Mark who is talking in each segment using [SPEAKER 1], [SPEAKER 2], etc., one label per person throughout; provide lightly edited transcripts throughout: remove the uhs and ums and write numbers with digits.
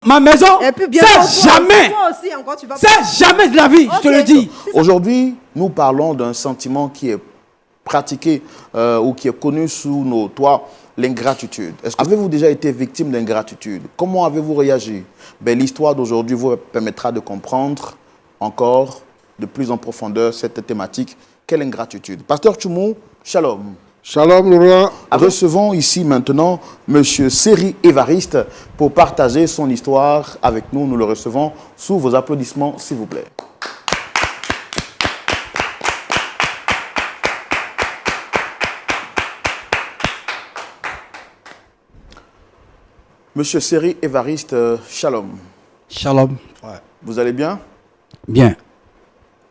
[SPEAKER 1] ma maison,
[SPEAKER 2] Et puis bientôt,
[SPEAKER 1] c'est jamais.
[SPEAKER 2] toi aussi, encore, tu vas
[SPEAKER 1] C'est jamais de la vie, je te le dis.
[SPEAKER 3] Aujourd'hui, nous parlons d'un sentiment qui est pratiqué ou qui est connu sous nos toits, l'ingratitude. Avez-vous déjà été victime d'ingratitude? Comment avez-vous réagi? L'histoire d'aujourd'hui vous permettra de comprendre encore de plus en profondeur cette thématique. Quelle ingratitude? Pasteur Tchoumou, shalom.
[SPEAKER 4] Shalom, Laurent.
[SPEAKER 3] Recevons ici maintenant M. Seri Évariste pour partager son histoire avec nous. Nous le recevons sous vos applaudissements, s'il vous plaît. Monsieur Seri Évariste, shalom.
[SPEAKER 1] Shalom.
[SPEAKER 3] Vous allez bien?
[SPEAKER 1] Bien.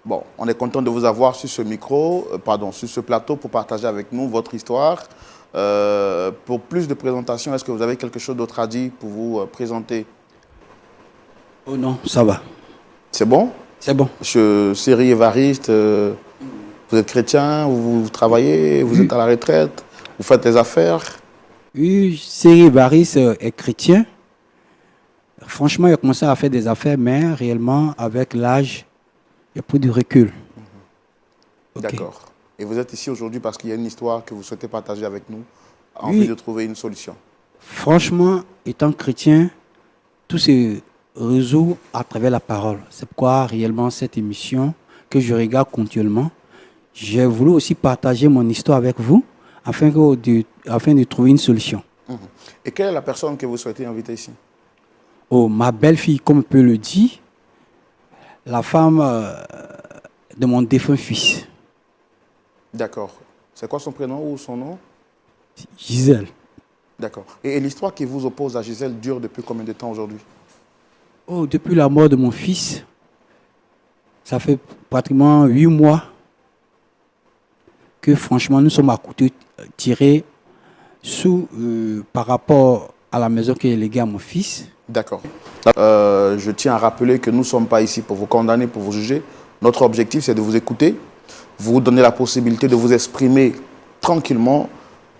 [SPEAKER 3] Bon, on est content de vous avoir sur ce micro, sur ce plateau pour partager avec nous votre histoire. Pour plus de présentation, est-ce que vous avez quelque chose d'autre à dire pour vous présenter?
[SPEAKER 1] Oh non, ça va.
[SPEAKER 3] C'est bon?
[SPEAKER 1] C'est bon.
[SPEAKER 3] Monsieur Seri Évariste, vous êtes chrétien, vous travaillez, vous êtes à la retraite, vous faites des affaires?
[SPEAKER 1] Oui, Seri Évariste est chrétien. Franchement, il a commencé à faire des affaires, mais réellement, avec l'âge, il y a pris du recul. Okay.
[SPEAKER 3] D'accord. Et vous êtes ici aujourd'hui parce qu'il y a une histoire que vous souhaitez partager avec nous, envie de trouver une solution.
[SPEAKER 1] Franchement, étant chrétien, tout se résout à travers la parole. C'est pourquoi réellement cette émission que je regarde continuellement, j'ai voulu aussi partager mon histoire avec vous afin de trouver une solution.
[SPEAKER 3] Et quelle est la personne que vous souhaitez inviter ici?
[SPEAKER 1] Oh, ma belle-fille, comme on peut le dire, la femme de mon défunt fils.
[SPEAKER 3] D'accord. C'est quoi son prénom ou son nom?
[SPEAKER 1] Gisèle.
[SPEAKER 3] D'accord. Et l'histoire qui vous oppose à Gisèle dure depuis combien de temps aujourd'hui?
[SPEAKER 1] Oh, depuis la mort de mon fils, ça fait pratiquement 8 mois que franchement nous sommes à couteau tiré par rapport à la maison qui est léguée à mon fils.
[SPEAKER 3] D'accord. Je tiens à rappeler que nous ne sommes pas ici pour vous condamner, pour vous juger. Notre objectif, c'est de vous écouter, vous donner la possibilité de vous exprimer tranquillement.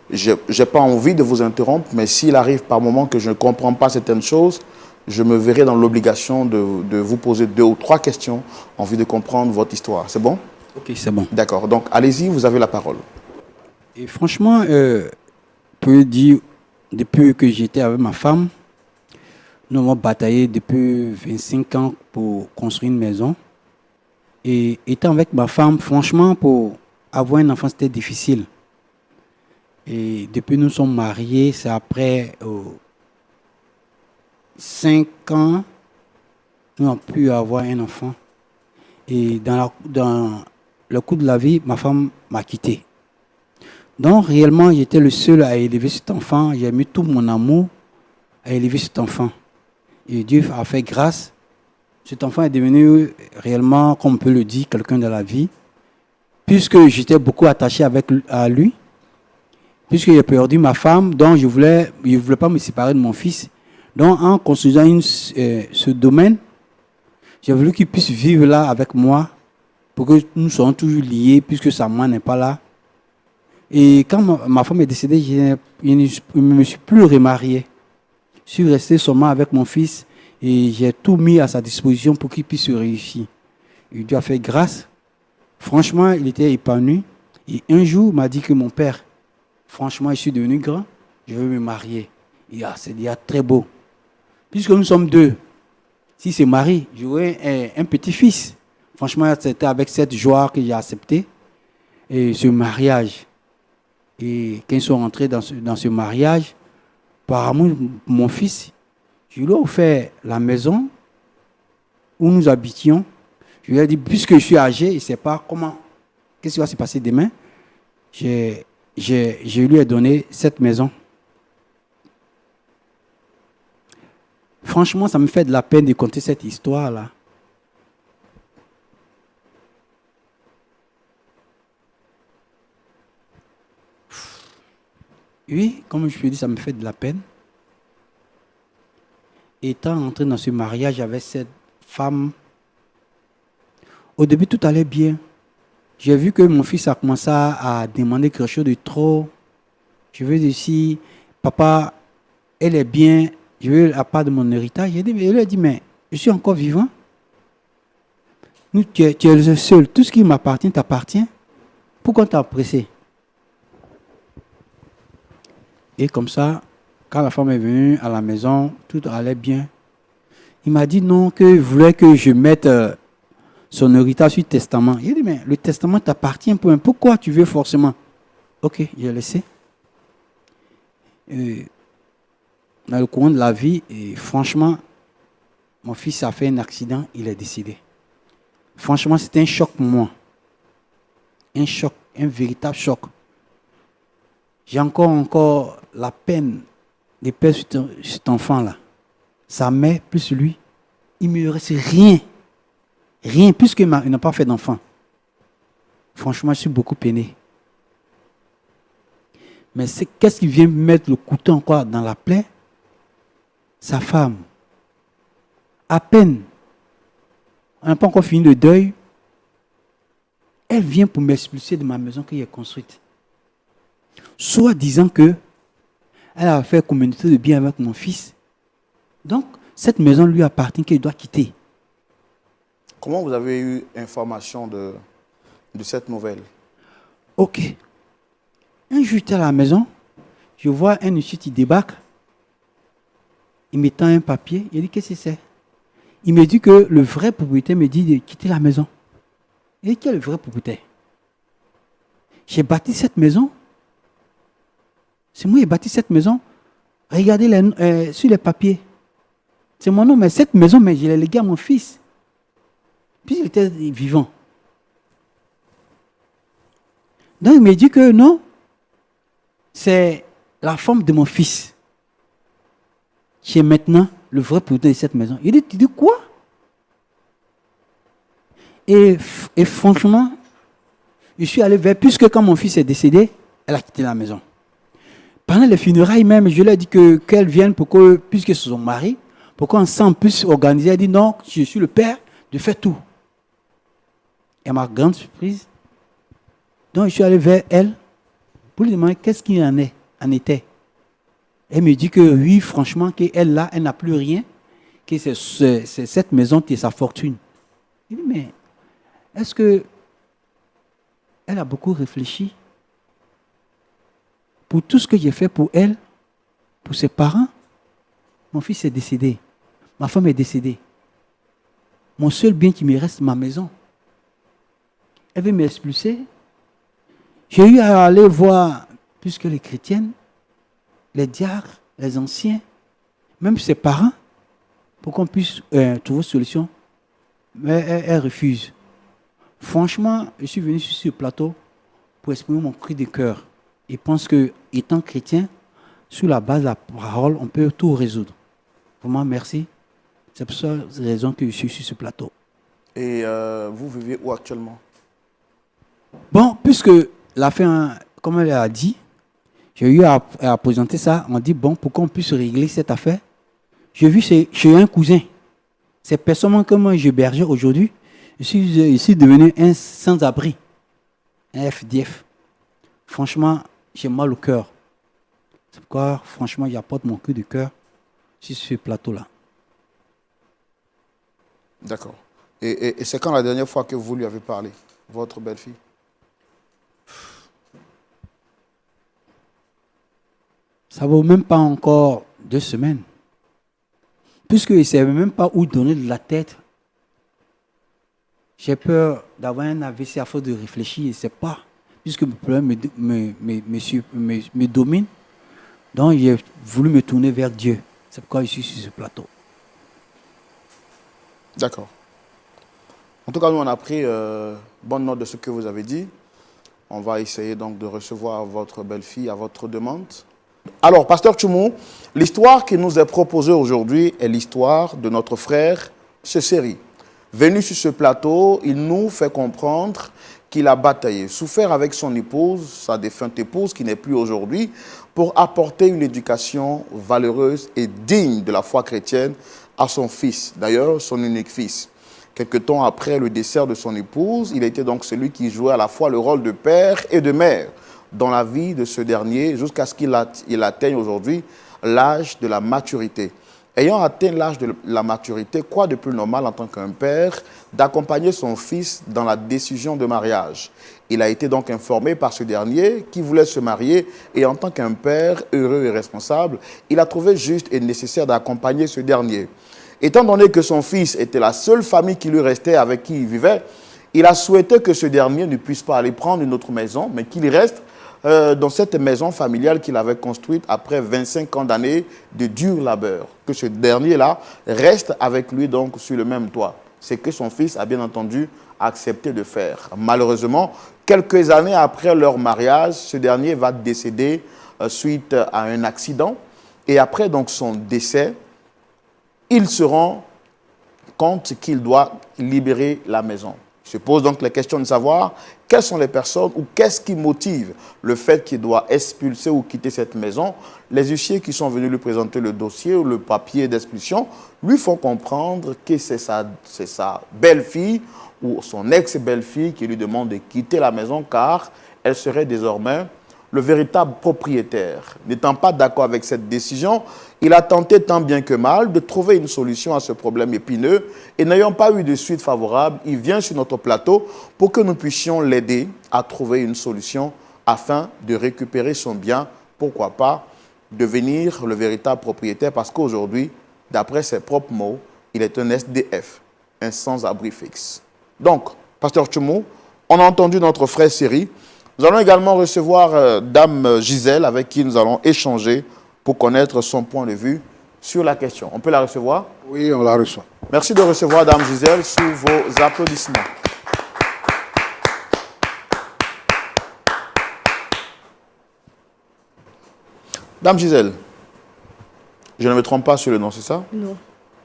[SPEAKER 3] Je n'ai pas envie de vous interrompre, mais s'il arrive par moment que je ne comprends pas certaines choses, je me verrai dans l'obligation de vous poser 2 ou 3 questions en vue de comprendre votre histoire. C'est bon?
[SPEAKER 1] Ok, c'est bon.
[SPEAKER 3] D'accord. Donc, allez-y, vous avez la parole.
[SPEAKER 1] Et franchement, je peux dire, depuis que j'étais avec ma femme, nous avons bataillé depuis 25 ans pour construire une maison. Et étant avec ma femme, franchement, pour avoir un enfant, c'était difficile. Et depuis que nous sommes mariés, c'est après 5 ans, nous avons pu avoir un enfant. Et dans le cours de la vie, ma femme m'a quitté. Donc, réellement, j'étais le seul à élever cet enfant. J'ai mis tout mon amour à élever cet enfant. Et Dieu a fait grâce. Cet enfant est devenu réellement, comme on peut le dire, quelqu'un de la vie. Puisque j'étais beaucoup attaché à lui. Puisque j'ai perdu ma femme, donc je ne voulais pas me séparer de mon fils. Donc, en construisant ce domaine, j'ai voulu qu'il puisse vivre là avec moi pour que nous soyons toujours liés, puisque sa maman n'est pas là. Et quand ma femme est décédée, je ne me suis plus remarié. Je suis resté seulement avec mon fils et j'ai tout mis à sa disposition pour qu'il puisse réussir. Il lui a fait grâce. Franchement, il était épanoui. Et un jour, il m'a dit que mon père, franchement, je suis devenu grand, je veux me marier. C'est déjà très beau. Puisque nous sommes 2, si c'est Marie, j'aurai un petit-fils. Franchement, c'était avec cette joie que j'ai accepté et ce mariage. Et quand ils sont rentrés dans ce mariage, par amour pour mon fils, je lui ai offert la maison où nous habitions. Je lui ai dit, puisque je suis âgé, il ne sait pas qu'est-ce qui va se passer demain, je lui ai donné cette maison. Franchement, ça me fait de la peine de conter cette histoire-là. Oui, comme je l'ai dit, ça me fait de la peine. Étant entré dans ce mariage avec cette femme, au début, tout allait bien. J'ai vu que mon fils a commencé à demander quelque chose de trop. Je veux dire, si papa, elle est bien, je veux la part de mon héritage. Il lui a dit, mais je suis encore vivant. Tu es le seul. Tout ce qui m'appartient t'appartient. Pourquoi t'es pressé? Et comme ça, quand la femme est venue à la maison, tout allait bien. Il m'a dit non, qu'il voulait que je mette son héritage sur le testament. Il a dit, mais le testament t'appartient. Pourquoi tu veux forcément? Ok, j'ai laissé. Dans le courant de la vie, et franchement, mon fils a fait un accident, il est décédé. Franchement, c'était un choc pour moi. Un choc, un véritable choc. J'ai encore la peine de perdre cet enfant-là. Sa mère, plus lui, il ne me reste rien. Rien, puisqu'il n'a pas fait d'enfant. Franchement, je suis beaucoup peiné. Mais qu'est-ce qui vient mettre le couteau encore dans la plaie? Sa femme. À peine. On n'a pas encore fini le deuil. Elle vient pour m'expulser de ma maison qu'il a construite. Soit disant que elle a fait communauté de bien avec mon fils. Donc, cette maison lui appartient qu'il doit quitter.
[SPEAKER 3] Comment vous avez eu information de cette nouvelle?
[SPEAKER 1] Ok. Un jour, j'étais à la maison, je vois un monsieur qui débarque, il me tend un papier, il dit qu'est-ce que c'est? Il me dit que le vrai propriétaire me dit de quitter la maison. Et qui est le vrai propriétaire? J'ai bâti cette maison. C'est moi qui ai bâti cette maison. Regardez sur les papiers. C'est mon nom, mais cette maison, mais je l'ai léguée à mon fils. Puisqu'il était vivant. Donc il me dit que non, c'est la femme de mon fils qui est maintenant le vrai propriétaire de cette maison. Il dit, tu dis quoi? Et franchement, je suis allé vers, puisque quand mon fils est décédé, elle a quitté la maison. Pendant les funérailles même, je lui ai dit qu'elle vienne pour que, puisque c'est son mari, pour qu'ensemble puisse organiser. Elle dit non, je suis le père, de faire tout. Et à ma grande surprise, donc je suis allé vers elle pour lui demander qu'est-ce qu'il en était. Elle me dit que oui, franchement, qu'elle là, elle n'a plus rien, que c'est cette maison qui est sa fortune. Je dis, mais est-ce que elle a beaucoup réfléchi pour tout ce que j'ai fait pour elle, pour ses parents? Mon fils est décédé, ma femme est décédée. Mon seul bien qui me reste, ma maison. Elle veut m'expulser. J'ai eu à aller voir, puisque les chrétiennes, les diacres, les anciens, même ses parents, pour qu'on puisse trouver une solution. Mais elle refuse. Franchement, je suis venu sur ce plateau pour exprimer mon cri de cœur. Je pense que, étant chrétien, sur la base de la parole, on peut tout résoudre. Vraiment, merci. C'est pour cette raison que je suis sur ce plateau.
[SPEAKER 3] Et vous vivez où actuellement?
[SPEAKER 1] Bon, puisque la fin, comme elle a dit, j'ai eu à présenter ça. On dit, bon, pour qu'on puisse régler cette affaire, j'ai vu chez un cousin. C'est personnellement que moi, j'hébergeais aujourd'hui. Je suis devenu un sans-abri, un FDF. Franchement, j'ai mal au cœur. C'est pourquoi, franchement, j'apporte mon cri de cœur sur ce plateau-là.
[SPEAKER 3] D'accord. Et c'est quand la dernière fois que vous lui avez parlé, votre belle-fille?
[SPEAKER 1] Ça ne vaut même pas encore 2 semaines. Puisqu'il ne savait même pas où donner de la tête. J'ai peur d'avoir un AVC à force de réfléchir, je ne sais pas. Puisque le problème me domine. Donc j'ai voulu me tourner vers Dieu. C'est pourquoi je suis sur ce plateau.
[SPEAKER 3] D'accord. En tout cas, nous, on a pris bonne note de ce que vous avez dit. On va essayer donc de recevoir votre belle-fille à votre demande. Alors, Pasteur Tchoumou, l'histoire qui nous est proposée aujourd'hui est l'histoire de notre frère Séri. Venu sur ce plateau, il nous fait comprendre qu'il a bataillé, souffert avec son épouse, sa défunte épouse qui n'est plus aujourd'hui, pour apporter une éducation valeureuse et digne de la foi chrétienne à son fils, d'ailleurs son unique fils. Quelque temps après le décès de son épouse, il était donc celui qui jouait à la fois le rôle de père et de mère dans la vie de ce dernier, jusqu'à ce qu'il atteigne aujourd'hui l'âge de la maturité. Ayant atteint l'âge de la maturité, quoi de plus normal en tant qu'un père d'accompagner son fils dans la décision de mariage? Il a été donc informé par ce dernier qui voulait se marier et en tant qu'un père heureux et responsable, il a trouvé juste et nécessaire d'accompagner ce dernier. Étant donné que son fils était la seule famille qui lui restait avec qui il vivait, il a souhaité que ce dernier ne puisse pas aller prendre une autre maison, mais qu'il reste dans cette maison familiale qu'il avait construite après 25 ans d'années de dur labeur. Que ce dernier-là reste avec lui donc sur le même toit. C'est que son fils a bien entendu accepté de faire. Malheureusement, quelques années après leur mariage, ce dernier va décéder suite à un accident. Et après donc son décès, il se rend compte qu'il doit libérer la maison. Il se pose donc la question de savoir quelles sont les personnes ou qu'est-ce qui motive le fait qu'il doit expulser ou quitter cette maison. Les huissiers qui sont venus lui présenter le dossier ou le papier d'expulsion lui font comprendre que c'est sa belle-fille ou son ex-belle-fille qui lui demande de quitter la maison car elle serait désormais le véritable propriétaire. N'étant pas d'accord avec cette décision, il a tenté tant bien que mal de trouver une solution à ce problème épineux et n'ayant pas eu de suite favorable, il vient sur notre plateau pour que nous puissions l'aider à trouver une solution afin de récupérer son bien, pourquoi pas devenir le véritable propriétaire parce qu'aujourd'hui, d'après ses propres mots, il est un SDF, un sans-abri fixe. Donc, Pasteur Tchoumou, on a entendu notre frère Seri. Nous allons également recevoir Dame Gisèle avec qui nous allons échanger pour connaître son point de vue sur la question. On peut la recevoir?
[SPEAKER 2] Oui, on la reçoit.
[SPEAKER 3] Merci de recevoir Dame Gisèle sous vos applaudissements. Dame Gisèle, je ne me trompe pas sur le nom, c'est ça?
[SPEAKER 4] Non.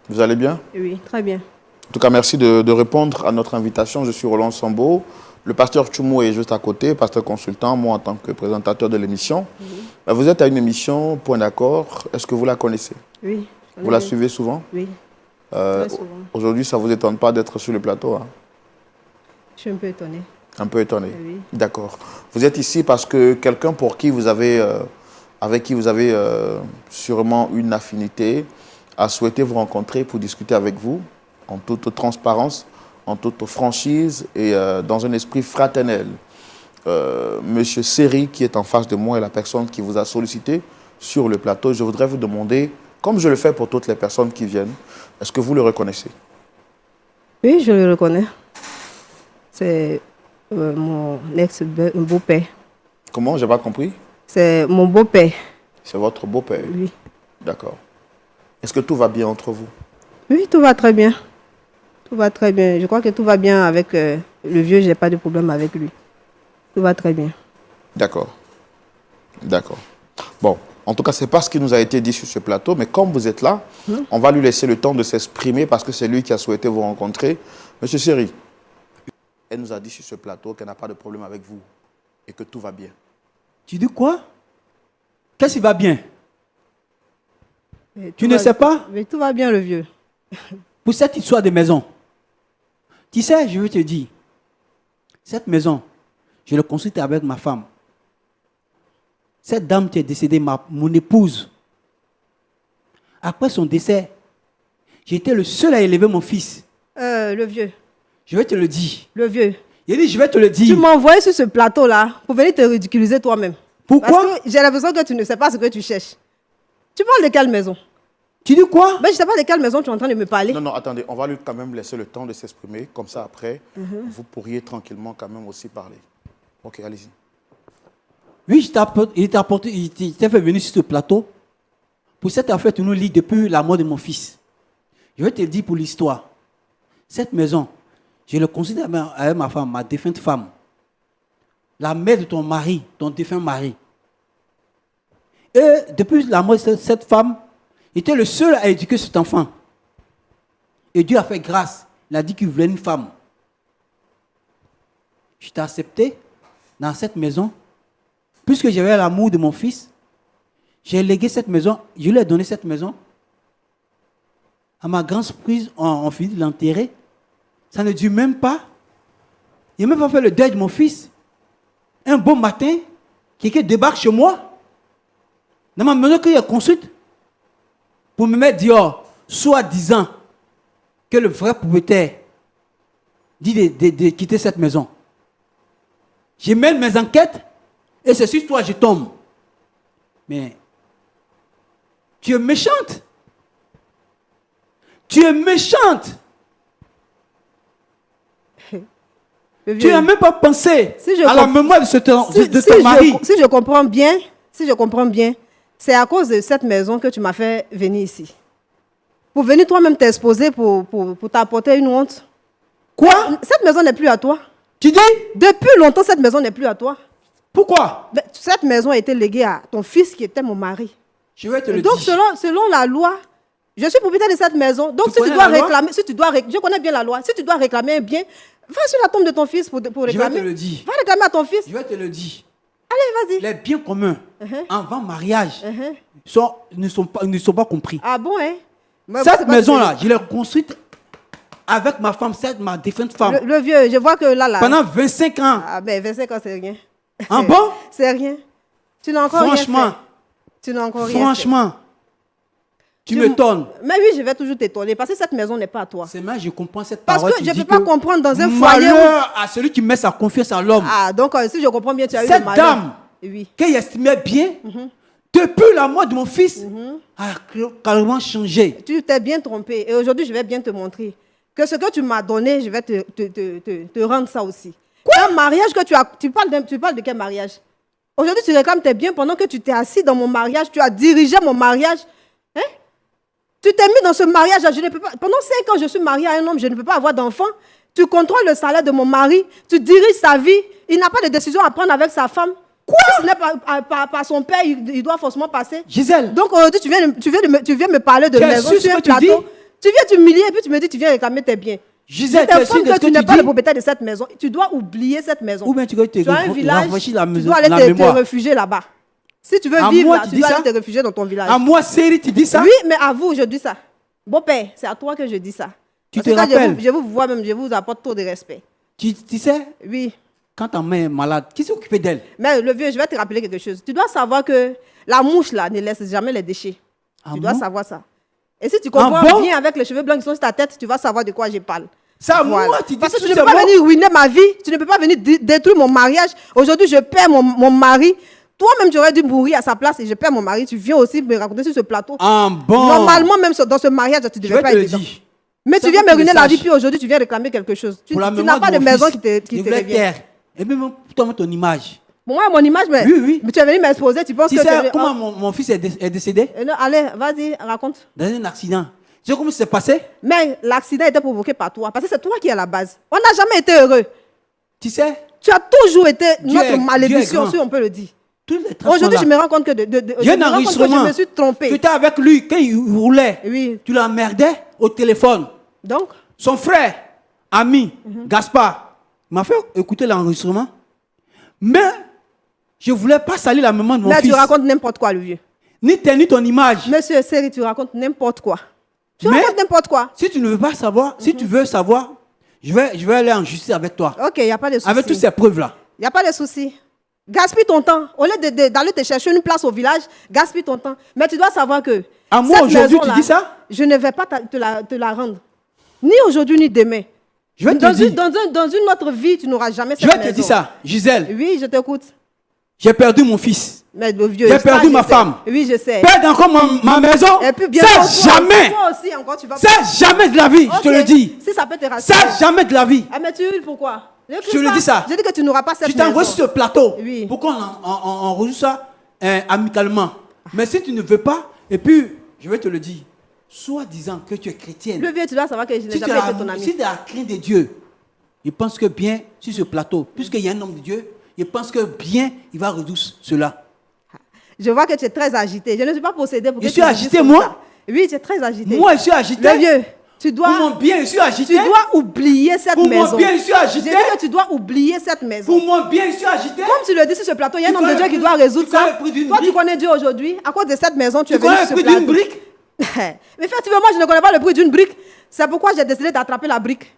[SPEAKER 3] Vous allez bien?
[SPEAKER 4] Oui, très bien.
[SPEAKER 3] En tout cas, merci de répondre à notre invitation. Je suis Roland Sambo. Le pasteur Tchoumou est juste à côté, pasteur consultant, moi en tant que présentateur de l'émission. Oui. Vous êtes à une émission, Point d'accord. Est-ce que vous la connaissez?
[SPEAKER 4] Oui.
[SPEAKER 3] Vous la suivez souvent?
[SPEAKER 4] Oui, très souvent.
[SPEAKER 3] Aujourd'hui, ça ne vous étonne pas d'être sur le plateau, hein?
[SPEAKER 4] Je suis un peu étonnée.
[SPEAKER 3] Un peu étonné?
[SPEAKER 4] Oui.
[SPEAKER 3] D'accord. Vous êtes ici parce que quelqu'un pour qui vous avez, avec qui vous avez sûrement une affinité a souhaité vous rencontrer pour discuter avec vous en toute transparence, en toute franchise et dans un esprit fraternel. Monsieur Seri, qui est en face de moi, est la personne qui vous a sollicité sur le plateau. Je voudrais vous demander, comme je le fais pour toutes les personnes qui viennent, est-ce que vous le reconnaissez?
[SPEAKER 4] Oui, je le reconnais. C'est mon ex-beau-père.
[SPEAKER 3] Comment? Je n'ai pas compris.
[SPEAKER 4] C'est mon beau-père.
[SPEAKER 3] C'est votre beau-père?
[SPEAKER 4] Oui.
[SPEAKER 3] D'accord. Est-ce que tout va bien entre vous?
[SPEAKER 4] Oui, tout va très bien. Tout va très bien. Je crois que tout va bien avec le vieux. Je n'ai pas de problème avec lui. Tout va très bien.
[SPEAKER 3] D'accord. D'accord. Bon, en tout cas, ce n'est pas ce qui nous a été dit sur ce plateau, mais comme vous êtes là, on va lui laisser le temps de s'exprimer parce que c'est lui qui a souhaité vous rencontrer. Monsieur Seri, elle nous a dit sur ce plateau qu'elle n'a pas de problème avec vous et que tout va bien.
[SPEAKER 1] Tu dis quoi? Qu'est-ce qui va bien? Tu ne sais pas?
[SPEAKER 4] Mais tout va bien, le vieux.
[SPEAKER 1] Pour cette histoire de maison, tu sais, je veux te dire, cette maison, je l'ai construite avec ma femme. Cette dame qui est décédée, mon épouse. Après son décès, j'étais le seul à élever mon fils.
[SPEAKER 4] Le vieux.
[SPEAKER 1] Je vais te le dire.
[SPEAKER 4] Le vieux.
[SPEAKER 1] Il dit, je vais te le dire.
[SPEAKER 4] Tu m'as envoyé sur ce plateau-là pour venir te ridiculiser toi-même.
[SPEAKER 1] Pourquoi?
[SPEAKER 4] Parce que j'ai l'impression que tu ne sais pas ce que tu cherches. Tu parles de quelle maison?
[SPEAKER 1] Tu dis quoi?
[SPEAKER 4] Ben, je ne sais pas de quelle maison tu es en train de me parler.
[SPEAKER 3] Non, non, attendez, on va lui quand même laisser le temps de s'exprimer. Comme ça, après, vous pourriez tranquillement quand même aussi parler. Ok, allez-y.
[SPEAKER 1] Oui, il t'a fait venir sur ce plateau. Pour cette affaire, tu nous lis depuis la mort de mon fils. Je vais te dire pour l'histoire. Cette maison, je le considère avec ma femme, ma défunte femme. La mère de ton mari, ton défunt mari. Et depuis la mort de cette femme, il était le seul à éduquer cet enfant. Et Dieu a fait grâce. Il a dit qu'il voulait une femme. Je t'ai accepté dans cette maison. Puisque j'avais l'amour de mon fils, j'ai légué cette maison. Je lui ai donné cette maison. À ma grande surprise, on finit de l'enterrer. Ça ne dure même pas. Il n'a même pas fait le deuil de mon fils. Un beau matin, quelqu'un débarque chez moi. Dans ma maison qu'il a construite. pour me mettre dehors, soi-disant que le vrai propriétaire dit de quitter cette maison. Je mène mes enquêtes et c'est sur toi que je tombe. Mais tu es méchante. Tu es méchante. Tu n'as même pas pensé à la mémoire de ton mari.
[SPEAKER 4] Si je comprends bien, c'est à cause de cette maison que tu m'as fait venir ici. Pour venir toi-même t'exposer pour t'apporter une honte.
[SPEAKER 1] Quoi?
[SPEAKER 4] Cette maison n'est plus à toi.
[SPEAKER 1] Tu dis?
[SPEAKER 4] Depuis longtemps, cette maison n'est plus à toi.
[SPEAKER 1] Pourquoi?
[SPEAKER 4] Cette maison a été léguée à ton fils qui était mon mari.
[SPEAKER 1] Je vais te le
[SPEAKER 4] Donc,
[SPEAKER 1] dire.
[SPEAKER 4] selon la loi, je suis propriétaire de cette maison. Donc, si tu dois réclamer, je connais bien la loi. Si tu dois réclamer un bien, va sur la tombe de ton fils pour réclamer.
[SPEAKER 1] Je vais te le dire.
[SPEAKER 4] Va réclamer à ton fils.
[SPEAKER 1] Je vais te le dire.
[SPEAKER 4] Allez, vas-y.
[SPEAKER 1] Les biens communs avant mariage ne sont pas compris.
[SPEAKER 4] Ah bon, hein?
[SPEAKER 1] Cette maison-là, je l'ai construite avec ma femme, ma défunte femme.
[SPEAKER 4] Le vieux, je vois que là.
[SPEAKER 1] Pendant 25 ans.
[SPEAKER 4] Ah ben 25 ans, c'est rien.
[SPEAKER 1] Ah bon?
[SPEAKER 4] C'est rien. Tu n'as encore rien fait. Tu n'as encore rien fait.
[SPEAKER 1] Franchement, tu m'étonnes.
[SPEAKER 4] Mais oui, je vais toujours t'étonner parce que cette maison n'est pas à toi.
[SPEAKER 1] C'est mal, je comprends cette
[SPEAKER 4] Parce
[SPEAKER 1] parole.
[SPEAKER 4] que je ne peux pas comprendre dans un foyer.
[SPEAKER 1] Malheur à celui qui met sa confiance en l'homme.
[SPEAKER 4] Ah, donc si je comprends bien, tu as eu le
[SPEAKER 1] Cette
[SPEAKER 4] malheur.
[SPEAKER 1] dame,
[SPEAKER 4] oui,
[SPEAKER 1] qu'elle estimait bien, depuis la mort de mon fils, a carrément changé.
[SPEAKER 4] tu t'es bien trompé. Et aujourd'hui, je vais bien te montrer que ce que tu m'as donné, je vais te rendre ça aussi. Un mariage que tu as. Tu parles de quel mariage? Aujourd'hui, tu réclames tes biens pendant que tu t'es assis dans mon mariage, tu as dirigé mon mariage. Hein? Tu t'es mis dans ce mariage. Je ne peux pas, pendant 5 ans, je suis mariée à un homme, je ne peux pas avoir d'enfant. Tu contrôles le salaire de mon mari, tu diriges sa vie. Il n'a pas de décision à prendre avec sa femme. Quoi? Si ce n'est pas par son père, il doit forcément passer.
[SPEAKER 1] Gisèle.
[SPEAKER 4] Donc aujourd'hui, tu viens me parler de maison sur un plateau. Tu viens t'humilier et puis tu me dis que tu viens réclamer tes biens.
[SPEAKER 1] Gisèle,
[SPEAKER 4] je t'informe que tu n'es pas le propriétaire de cette maison. Tu dois oublier cette maison.
[SPEAKER 1] Ou bien tu
[SPEAKER 4] as un village,
[SPEAKER 1] la
[SPEAKER 4] tu dois aller te réfugier là-bas. Si tu veux vivre là, tu dois aller te réfugier dans ton village.
[SPEAKER 1] À moi, Série, tu dis ça?
[SPEAKER 4] Oui, mais à vous, je dis ça. Beau-père, c'est à toi que je dis ça.
[SPEAKER 1] Tu te rappelles?
[SPEAKER 4] Je vous vois même, je vous apporte trop de respect.
[SPEAKER 1] Tu sais?
[SPEAKER 4] Oui.
[SPEAKER 1] Quand ta mère est malade, qui s'est occupé d'elle?
[SPEAKER 4] Mais le vieux, je vais te rappeler quelque chose. Tu dois savoir que la mouche là ne laisse jamais les déchets. Tu dois savoir ça. Et si tu comprends bien avec les cheveux blancs qui sont sur ta tête, tu vas savoir de quoi je parle.
[SPEAKER 1] Ça, voilà. Moi, tu dis
[SPEAKER 4] parce que tu ne peux pas venir ruiner ma vie, tu ne peux pas venir détruire mon mariage. Aujourd'hui, je perds mon mari. Toi-même, tu aurais dû mourir à sa place et je perds mon mari. Tu viens aussi me raconter sur ce plateau.
[SPEAKER 1] Ah bon?
[SPEAKER 4] Normalement, même dans ce mariage, tu ne devais pas être dedans. Mais tu viens me ruiner la vie, puis aujourd'hui, tu viens réclamer quelque chose. Tu n'as pas de maison qui te revient.
[SPEAKER 1] Et même toi, ton image.
[SPEAKER 4] Moi, mon image, mais,
[SPEAKER 1] oui.
[SPEAKER 4] mais tu es venu m'exposer, tu penses
[SPEAKER 1] que... Tu sais comment mon fils est décédé?
[SPEAKER 4] Non, allez, vas-y, raconte.
[SPEAKER 1] Dans un accident. Tu sais comment ça s'est passé?
[SPEAKER 4] Mais l'accident était provoqué par toi, parce que c'est toi qui es à la base. On n'a jamais été heureux.
[SPEAKER 1] Tu sais?
[SPEAKER 4] Tu as toujours été notre malédiction, si on peut le dire. Aujourd'hui, je me rends compte que je me suis trompée.
[SPEAKER 1] Tu étais avec lui quand il roulait.
[SPEAKER 4] Oui.
[SPEAKER 1] Tu l'emmerdais au téléphone.
[SPEAKER 4] Donc?
[SPEAKER 1] Son frère, ami, Gaspard, m'a fait écouter l'enregistrement. Mais je ne voulais pas salir la mémoire de mon fils.
[SPEAKER 4] Mais tu racontes n'importe quoi, le vieux.
[SPEAKER 1] Ni ton image.
[SPEAKER 4] Monsieur Série, tu racontes n'importe quoi. Tu racontes n'importe quoi.
[SPEAKER 1] Si tu ne veux pas savoir, si tu veux savoir, je vais aller en justice avec toi.
[SPEAKER 4] Ok, il n'y a pas de souci.
[SPEAKER 1] Avec toutes ces preuves-là.
[SPEAKER 4] Il n'y a pas de souci. Gaspille ton temps. Au lieu d'aller te chercher une place au village, gaspille ton temps. Mais tu dois savoir que...
[SPEAKER 1] À moi, aujourd'hui, tu dis ça?
[SPEAKER 4] Je ne vais pas te la rendre. Ni aujourd'hui, ni demain.
[SPEAKER 1] Je vais te dire.
[SPEAKER 4] Dans une autre vie, tu n'auras jamais cette maison.
[SPEAKER 1] Je vais te dire ça, Gisèle.
[SPEAKER 4] Oui, je t'écoute.
[SPEAKER 1] J'ai perdu mon fils.
[SPEAKER 4] Mais le vieux,
[SPEAKER 1] j'ai perdu ma femme.
[SPEAKER 4] Oui, je sais.
[SPEAKER 1] Perdre encore ma maison.
[SPEAKER 4] Et puis,
[SPEAKER 1] c'est jamais.
[SPEAKER 4] Toi aussi, encore, tu vas...
[SPEAKER 1] C'est jamais de la vie, je te le dis.
[SPEAKER 4] Si ça peut te rassurer.
[SPEAKER 1] C'est jamais de la vie.
[SPEAKER 4] Ah, mais tu hurles pourquoi?
[SPEAKER 1] Je le dis ça.
[SPEAKER 4] Je dis que tu n'auras pas cette maison.
[SPEAKER 1] Tu t'envoies sur ce plateau.
[SPEAKER 4] Oui.
[SPEAKER 1] Pourquoi on rejoue ça amicalement? Mais si tu ne veux pas, et puis, je vais te le dire, soi-disant que tu es chrétienne.
[SPEAKER 4] Le vieux, tu dois savoir que je n'ai jamais été ton ami.
[SPEAKER 1] Si tu as la crainte de Dieu, il pense que bien, sur ce plateau, puisqu'il y a un homme de Dieu, il pense que bien, il va résoudre cela.
[SPEAKER 4] Je vois que tu es très agité. Je ne suis pas possédée pour que
[SPEAKER 1] tu suis agité, moi?
[SPEAKER 4] Oui, tu es très agité.
[SPEAKER 1] Moi, je suis agité.
[SPEAKER 4] Le vieux, tu dois...
[SPEAKER 1] Pour mon bien, je suis agité.
[SPEAKER 4] Tu dois oublier cette maison.
[SPEAKER 1] Pour mon bien, je suis agité.
[SPEAKER 4] Je dis que tu dois oublier cette maison.
[SPEAKER 1] Pour mon bien, je suis agité.
[SPEAKER 4] Comme tu le dis sur ce plateau, il y a un homme de Dieu qui doit résoudre ça. Toi, tu connais Dieu aujourd'hui. À cause de cette maison, tu es venu sur ce plateau.
[SPEAKER 1] Tu connais le prix d'une brique?
[SPEAKER 4] Mais effectivement, je ne connais pas le prix d'une brique. C'est pourquoi j'ai décidé d'attraper la brique.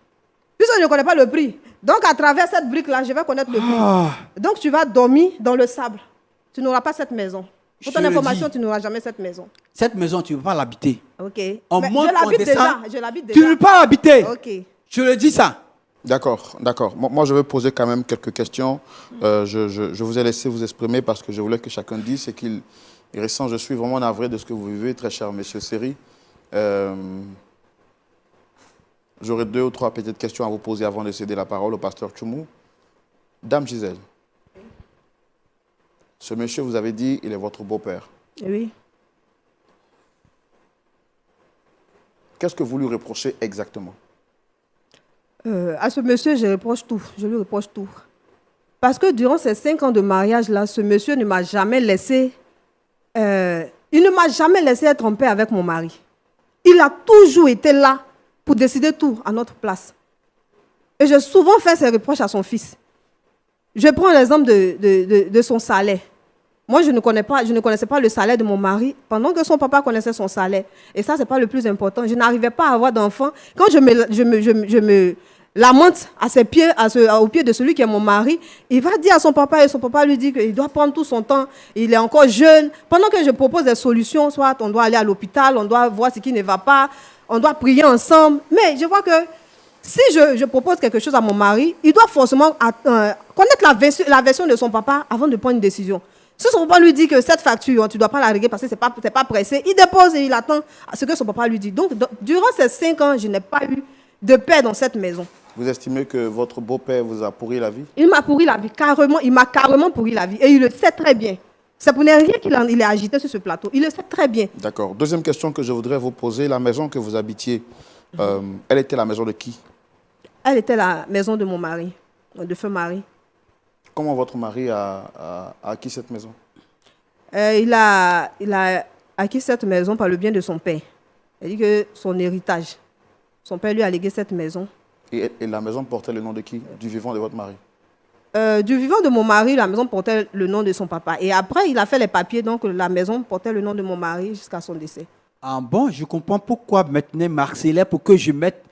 [SPEAKER 4] Puisque je ne connais pas le prix. Donc, à travers cette brique-là, je vais connaître le prix. Donc, tu vas dormir dans le sable. Tu n'auras pas cette maison. Pour
[SPEAKER 1] Je
[SPEAKER 4] ton
[SPEAKER 1] le
[SPEAKER 4] information,
[SPEAKER 1] dis.
[SPEAKER 4] tu n'auras jamais cette maison.
[SPEAKER 1] Cette maison, tu ne peux pas l'habiter.
[SPEAKER 4] Ok.
[SPEAKER 1] On
[SPEAKER 4] Mais
[SPEAKER 1] monte,
[SPEAKER 4] je
[SPEAKER 1] on
[SPEAKER 4] l'habite
[SPEAKER 1] descend.
[SPEAKER 4] déjà. Je l'habite
[SPEAKER 1] Tu ne
[SPEAKER 4] déjà.
[SPEAKER 1] peux pas l'habiter.
[SPEAKER 4] Ok.
[SPEAKER 1] Je le dis ça.
[SPEAKER 3] D'accord, d'accord. Moi, je vais poser quand même quelques questions. Je vous ai laissé vous exprimer parce que je voulais que chacun dise ce qu'il ressent. Je suis vraiment navré de ce que vous vivez, très cher monsieur Seri. J'aurais 2 ou 3 petites questions à vous poser avant de céder la parole au pasteur Tchoumou. Dame Gisèle, ce monsieur, vous avez dit, il est votre beau-père.
[SPEAKER 4] Oui.
[SPEAKER 3] Qu'est-ce que vous lui reprochez exactement?
[SPEAKER 4] À ce monsieur, je reproche tout. Je lui reproche tout. Parce que durant ces 5 ans de mariage-là, ce monsieur ne m'a jamais laissé... il ne m'a jamais laissé être en paix avec mon mari. Il a toujours été là pour décider tout à notre place. Et j'ai souvent fait ces reproches à son fils. Je prends l'exemple de son salaire. Moi, je ne connaissais pas le salaire de mon mari pendant que son papa connaissait son salaire. Et ça, ce n'est pas le plus important. Je n'arrivais pas à avoir d'enfant. Quand je me lamente à ses pieds, au pied de celui qui est mon mari, il va dire à son papa, et son papa lui dit qu'il doit prendre tout son temps, il est encore jeune. Pendant que je propose des solutions, soit on doit aller à l'hôpital, on doit voir ce qui ne va pas, on doit prier ensemble. Mais je vois que si je propose quelque chose à mon mari, il doit forcément connaître la version de son papa avant de prendre une décision. Si son papa lui dit que cette facture, tu ne dois pas la régler parce que ce n'est pas pressé, il dépose et il attend ce que son papa lui dit. Donc, durant ces 5 ans, je n'ai pas eu de paix dans cette maison.
[SPEAKER 3] Vous estimez que votre beau-père vous a pourri la vie?
[SPEAKER 4] Il m'a pourri la vie, carrément. Il m'a carrément pourri la vie. Et il le sait très bien. C'est pour ne rien qu'il est agité sur ce plateau. Il le sait très bien.
[SPEAKER 3] D'accord. Deuxième question que je voudrais vous poser. La maison que vous habitiez, elle était la maison de qui?
[SPEAKER 4] Elle était la maison de mon mari, de feu mari.
[SPEAKER 3] Comment votre mari a acquis cette maison?
[SPEAKER 4] Il a acquis cette maison par le bien de son père. Il dit que son héritage, son père lui a légué cette maison.
[SPEAKER 3] Et la maison portait le nom de qui? Du vivant de votre mari?
[SPEAKER 4] Du vivant de mon mari, la maison portait le nom de son papa. Et après, il a fait les papiers, donc la maison portait le nom de mon mari jusqu'à son décès.
[SPEAKER 1] Ah bon, je comprends pourquoi maintenant Marcellin, pour que je mette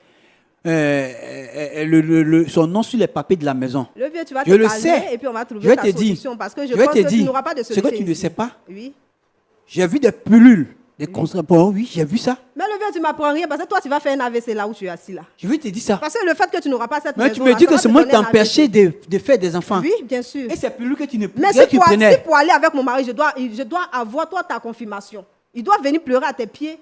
[SPEAKER 1] son nom sur les papiers de la maison.
[SPEAKER 4] Le vieux, tu vas te
[SPEAKER 1] Je le
[SPEAKER 4] calmer
[SPEAKER 1] sais.
[SPEAKER 4] et puis on va trouver
[SPEAKER 1] Je vais
[SPEAKER 4] ta
[SPEAKER 1] te dire.
[SPEAKER 4] solution. Parce que je
[SPEAKER 1] Je vais
[SPEAKER 4] pense
[SPEAKER 1] te
[SPEAKER 4] que tu
[SPEAKER 1] dire.
[SPEAKER 4] n'auras pas de
[SPEAKER 1] Ce
[SPEAKER 4] solution
[SPEAKER 1] que tu ne
[SPEAKER 4] ici.
[SPEAKER 1] sais pas,
[SPEAKER 4] Oui.
[SPEAKER 1] j'ai vu des pilules, des contrats. Oui, j'ai vu ça.
[SPEAKER 4] Mais le vieux, tu ne m'apprends rien parce que toi, tu vas faire un AVC là où tu es assis là.
[SPEAKER 1] Je vais te dire ça.
[SPEAKER 4] Parce que le fait que tu n'auras pas cette
[SPEAKER 1] Mais
[SPEAKER 4] maison...
[SPEAKER 1] tu me dis
[SPEAKER 4] ça
[SPEAKER 1] que
[SPEAKER 4] va
[SPEAKER 1] c'est
[SPEAKER 4] te
[SPEAKER 1] moi qui
[SPEAKER 4] donner un
[SPEAKER 1] t'empêchais
[SPEAKER 4] AVC.
[SPEAKER 1] de faire des enfants.
[SPEAKER 4] Oui, bien sûr.
[SPEAKER 1] Et ces pilules que tu ne
[SPEAKER 4] Mais
[SPEAKER 1] que tu prenais.
[SPEAKER 4] si pour aller avec mon mari, je dois avoir toi ta confirmation. Il doit venir pleurer à tes pieds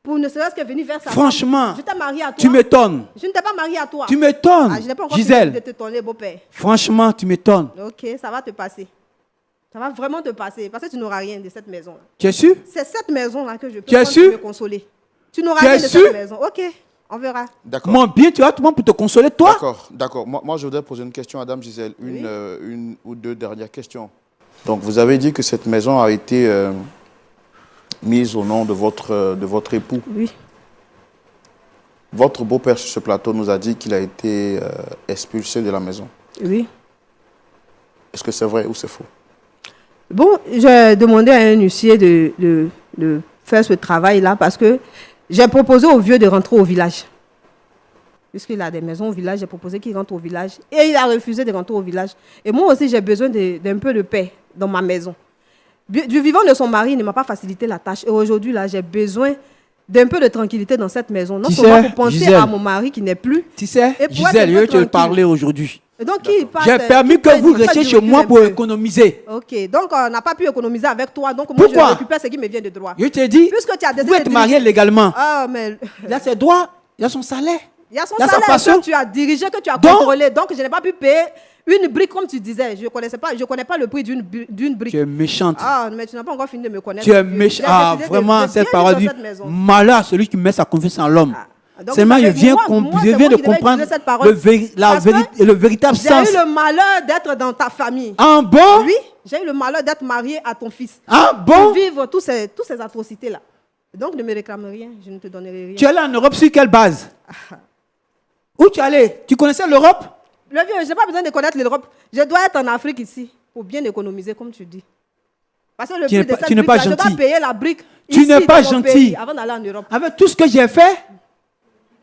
[SPEAKER 4] pour ne serait-ce que venir vers sa
[SPEAKER 1] Franchement,
[SPEAKER 4] femme. Je t'ai marié à toi.
[SPEAKER 1] tu m'étonnes.
[SPEAKER 4] Je ne t'ai pas marié à toi.
[SPEAKER 1] Tu m'étonnes.
[SPEAKER 4] Ah, je n'ai pas encore
[SPEAKER 1] Gisèle,
[SPEAKER 4] fini de te tourner, beau-père.
[SPEAKER 1] franchement, tu m'étonnes.
[SPEAKER 4] Ok, ça va te passer. Ça va vraiment te passer parce que tu n'auras rien de cette maison-là.
[SPEAKER 1] Tu es sûr?
[SPEAKER 4] C'est cette maison-là que je peux
[SPEAKER 1] Tu es
[SPEAKER 4] prendre
[SPEAKER 1] sûr?
[SPEAKER 4] pour me consoler. Tu n'auras
[SPEAKER 1] Tu es
[SPEAKER 4] rien de
[SPEAKER 1] sûr?
[SPEAKER 4] cette maison. Ok, on verra.
[SPEAKER 3] D'accord.
[SPEAKER 1] Mon bien, tu as tout le monde pour te consoler, toi?
[SPEAKER 3] D'accord, d'accord. Moi, je voudrais poser une question à Dame Gisèle. Une ou 2 dernières questions. Donc, vous avez dit que cette maison a été mise au nom de votre époux.
[SPEAKER 4] Oui.
[SPEAKER 3] Votre beau-père sur ce plateau nous a dit qu'il a été expulsé de la maison.
[SPEAKER 4] Oui.
[SPEAKER 3] Est-ce que c'est vrai ou c'est faux?
[SPEAKER 4] Bon, j'ai demandé à un huissier de faire ce travail-là parce que j'ai proposé au vieux de rentrer au village. Puisqu'il a des maisons au village, j'ai proposé qu'il rentre au village. Et il a refusé de rentrer au village. Et moi aussi, j'ai besoin d'un peu de paix dans ma maison. Du vivant de son mari, il ne m'a pas facilité la tâche. Et aujourd'hui, là, j'ai besoin d'un peu de tranquillité dans cette maison. Non seulement pour penser
[SPEAKER 1] Gisèle,
[SPEAKER 4] à mon mari qui n'est plus.
[SPEAKER 1] Tu sais,
[SPEAKER 4] Et pour
[SPEAKER 1] Gisèle,
[SPEAKER 4] être
[SPEAKER 1] je vais te
[SPEAKER 4] tranquille.
[SPEAKER 1] parler aujourd'hui.
[SPEAKER 4] Et donc, qui passe,
[SPEAKER 1] J'ai permis
[SPEAKER 4] qui
[SPEAKER 1] que
[SPEAKER 4] peut-
[SPEAKER 1] vous
[SPEAKER 4] qui peut
[SPEAKER 1] restiez
[SPEAKER 4] du
[SPEAKER 1] chez
[SPEAKER 4] recul
[SPEAKER 1] moi
[SPEAKER 4] un
[SPEAKER 1] pour
[SPEAKER 4] peu.
[SPEAKER 1] économiser.
[SPEAKER 4] Ok, donc on n'a pas pu économiser avec toi. Donc moi,
[SPEAKER 1] Pourquoi?
[SPEAKER 4] je récupère ce qui me vient de droit.
[SPEAKER 1] Je te dis,
[SPEAKER 4] Puisque tu as
[SPEAKER 1] vous
[SPEAKER 4] décidé
[SPEAKER 1] êtes
[SPEAKER 4] de
[SPEAKER 1] marié
[SPEAKER 4] diriger-
[SPEAKER 1] légalement.
[SPEAKER 4] Ah, mais
[SPEAKER 1] Il a ses droits, il a son salaire.
[SPEAKER 4] il y a son
[SPEAKER 1] Il y a sa
[SPEAKER 4] salaire
[SPEAKER 1] passion.
[SPEAKER 4] que tu as dirigé, que tu as
[SPEAKER 1] Donc-
[SPEAKER 4] contrôlé. Donc, je n'ai pas pu payer une brique comme tu disais. Je ne connais pas le prix d'une brique.
[SPEAKER 1] Tu es méchante.
[SPEAKER 4] Ah, mais tu n'as pas encore fini de me connaître.
[SPEAKER 1] Tu es
[SPEAKER 4] J'ai
[SPEAKER 1] méchant.
[SPEAKER 4] décidé
[SPEAKER 1] Ah,
[SPEAKER 4] de
[SPEAKER 1] vraiment,
[SPEAKER 4] bien
[SPEAKER 1] cette
[SPEAKER 4] vivre
[SPEAKER 1] parole
[SPEAKER 4] dans
[SPEAKER 1] dit
[SPEAKER 4] cette maison.
[SPEAKER 1] malheur à celui qui met sa confiance en l'homme.
[SPEAKER 4] Ah, donc,
[SPEAKER 1] Seulement,
[SPEAKER 4] vous
[SPEAKER 1] je
[SPEAKER 4] savez,
[SPEAKER 1] viens,
[SPEAKER 4] moi,
[SPEAKER 1] je
[SPEAKER 4] c'est
[SPEAKER 1] viens
[SPEAKER 4] moi
[SPEAKER 1] de
[SPEAKER 4] qui devais
[SPEAKER 1] comprendre
[SPEAKER 4] utiliser cette parole. Parce que
[SPEAKER 1] le véritable
[SPEAKER 4] J'ai
[SPEAKER 1] sens.
[SPEAKER 4] eu le malheur d'être dans ta famille.
[SPEAKER 1] Ah bon?
[SPEAKER 4] Oui, j'ai eu le malheur d'être marié à ton fils.
[SPEAKER 1] Ah
[SPEAKER 4] Pour
[SPEAKER 1] bon?
[SPEAKER 4] vivre toutes ces atrocités-là. Donc, ne me réclame rien. Je ne te donnerai rien.
[SPEAKER 1] Tu es allé en Europe sur quelle base? Où tu es allé? Tu connaissais l'Europe?
[SPEAKER 4] Le vieux, je n'ai pas besoin de connaître l'Europe. Je dois être en Afrique ici pour bien économiser, comme tu dis. Parce que le
[SPEAKER 1] Tu
[SPEAKER 4] prix
[SPEAKER 1] n'es
[SPEAKER 4] de
[SPEAKER 1] pas-
[SPEAKER 4] cette
[SPEAKER 1] tu n'es pas
[SPEAKER 4] brique-là, je
[SPEAKER 1] gentil.
[SPEAKER 4] dois payer la brique
[SPEAKER 1] Tu
[SPEAKER 4] ici,
[SPEAKER 1] n'es pas
[SPEAKER 4] dans mon
[SPEAKER 1] gentil.
[SPEAKER 4] pays, avant d'aller en Europe.
[SPEAKER 1] Avec tout ce que j'ai fait